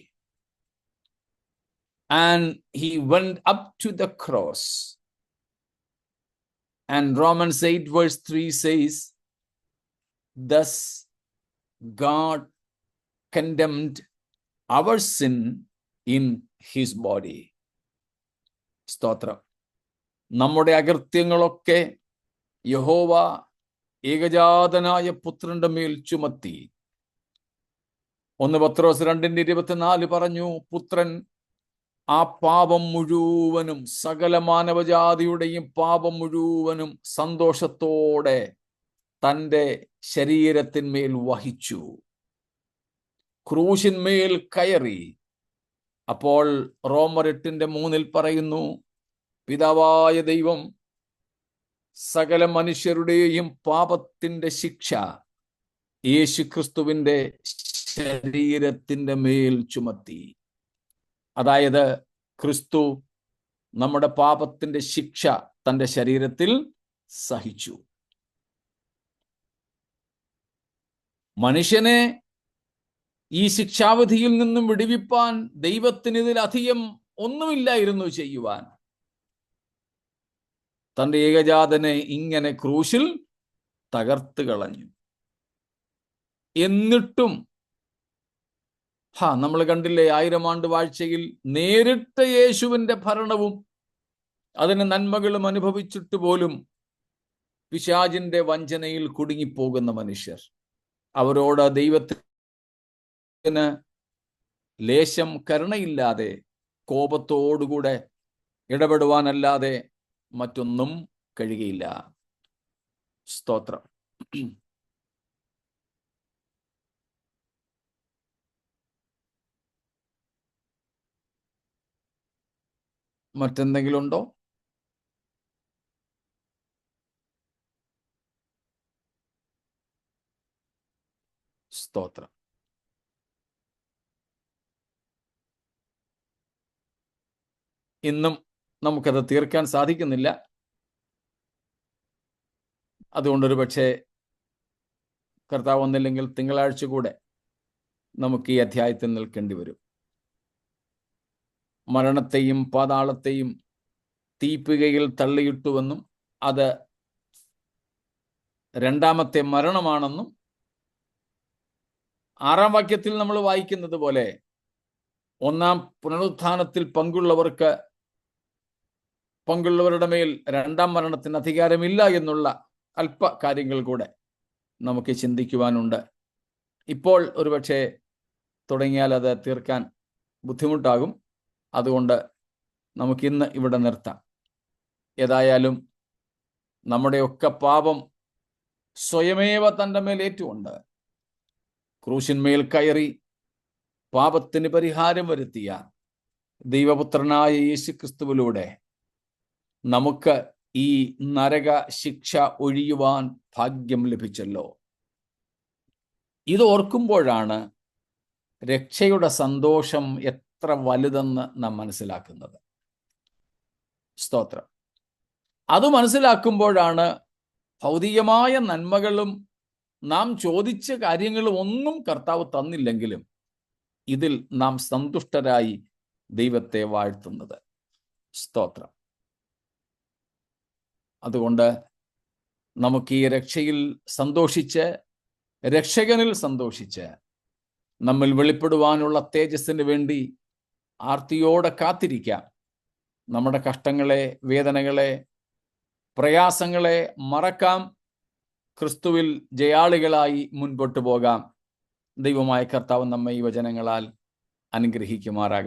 And he went up to the cross. And Romans 8:3 says, thus God condemned our sin in his body. സ്തോത്രം. നമ്മുടെ അകൃത്യങ്ങളൊക്കെ യഹോവ ഏകജാതനായ പുത്രന്റെ മേൽ ചുമത്തി. 1 പത്രോസ് 2:24 പറഞ്ഞു, പുത്രൻ ആ പാപം മുഴുവനും, സകല മാനവജാതിയുടെയും പാപം മുഴുവനും സന്തോഷത്തോടെ തൻ്റെ ശരീരത്തിന്മേൽ വഹിച്ചു, ക്രൂശിന്മേൽ കയറി. അപ്പോൾ റോമർ 8:3 പറയുന്നു, പിതാവായ ദൈവം സകല മനുഷ്യരുടെയും പാപത്തിന്റെ ശിക്ഷ യേശുക്രിസ്തുവിന്റെ ശരീരത്തിന്റെ മേൽ ചുമത്തി. അതായത് ക്രിസ്തു നമ്മുടെ പാപത്തിന്റെ ശിക്ഷ തന്റെ ശരീരത്തിൽ സഹിച്ചു. മനുഷ്യനെ ഈ ശിക്ഷാവിധിയിൽ നിന്നും വിടുവിപ്പാൻ ദൈവത്തിന് ഇതിലധികം ഒന്നുമില്ലായിരുന്നു ചെയ്യുവാൻ. തന്റെ ഏകജാതനെ ഇങ്ങനെ ക്രൂശിൽ തകർത്ത് കളഞ്ഞു. എന്നിട്ടും നമ്മൾ കണ്ടില്ലേ, 1000 ആണ്ട് വാഴ്ചയിൽ നേരിട്ട് യേശുവിന്റെ ഭരണവും അതിന് നന്മകളും അനുഭവിച്ചിട്ട് പോലും പിശാചിന്റെ വഞ്ചനയിൽ കുടുങ്ങിപ്പോകുന്ന മനുഷ്യർ. അവരോട് ദൈവത്തിന് ലേശം കരുണയില്ലാതെ കോപത്തോടുകൂടെ ഇടപെടുവാനല്ലാതെ മറ്റൊന്നും കഴിയുകയില്ല. സ്തോത്രം. മറ്റെന്തെങ്കിലും ഉണ്ടോ? സ്തോത്രം. ഇന്നും നമുക്കത് തീർക്കാൻ സാധിക്കുന്നില്ല. അതുകൊണ്ടൊരു പക്ഷേ കർത്താവ് ഒന്നില്ലെങ്കിൽ തിങ്കളാഴ്ച കൂടെ നമുക്ക് ഈ അധ്യായത്തിൽ നിൽക്കേണ്ടി വരും. മരണത്തെയും പാതാളത്തെയും തീപ്പികയിൽ തള്ളിയിട്ടുവെന്നും അത് രണ്ടാമത്തെ മരണമാണെന്നും 6-ാം വാക്യത്തിൽ നമ്മൾ വായിക്കുന്നത് പോലെ 1-ാം പുനരുത്ഥാനത്തിൽ പങ്കുള്ളവരുടെ മേൽ 2-ാം മരണത്തിന് അധികാരമില്ല എന്നുള്ള അല്പ കാര്യങ്ങൾ കൂടെ നമുക്ക് ചിന്തിക്കുവാനുണ്ട്. ഇപ്പോൾ ഒരുപക്ഷെ തുടങ്ങിയാൽ അത് തീർക്കാൻ ബുദ്ധിമുട്ടാകും. അതുകൊണ്ട് നമുക്കിന്ന് ഇവിടെ നിർത്താം. ഏതായാലും നമ്മുടെയൊക്കെ പാപം സ്വയമേവ തൻ്റെ മേൽ ഏറ്റുകൊണ്ട് ക്രൂശിന്മേൽ കയറി പാപത്തിന് പരിഹാരം വരുത്തിയ ദൈവപുത്രനായ യേശുക്രിസ്തുവിലൂടെ നമുക്ക് ഈ നരക ശിക്ഷ ഒഴിയുവാൻ ഭാഗ്യം ലഭിച്ചല്ലോ. ഇത് ഓർക്കുമ്പോഴാണ് രക്ഷയുടെ സന്തോഷം എത്ര വലുതെന്ന് നാം മനസ്സിലാക്കുന്നത്. സ്തോത്രം. അത് മനസ്സിലാക്കുമ്പോഴാണ് ഭൗതികമായ നന്മകളും നാം ചോദിച്ച കാര്യങ്ങളും ഒന്നും കർത്താവ് തന്നില്ലെങ്കിലും ഇതിൽ നാം സന്തുഷ്ടരായി ദൈവത്തെ വാഴ്ത്തുന്നത്. സ്തോത്രം. അതുകൊണ്ട് നമുക്ക് ഈ രക്ഷയിൽ സന്തോഷിച്ച്, രക്ഷകനിൽ സന്തോഷിച്ച്, നമ്മിൽ വെളിപ്പെടുവാനുള്ള തേജസ്സിന് വേണ്ടി ആർത്തിയോടെ കാത്തിരിക്കാം. നമ്മുടെ കഷ്ടങ്ങളെ, വേദനകളെ, പ്രയാസങ്ങളെ മറക്കാം. ക്രിസ്തുവിൽ ജയാളികളായി മുൻപോട്ട് പോകാം. ദൈവമായ കർത്താവ് നമ്മെ ഈ വചനങ്ങളാൽ അനുഗ്രഹിക്കുമാറാകട്ടെ.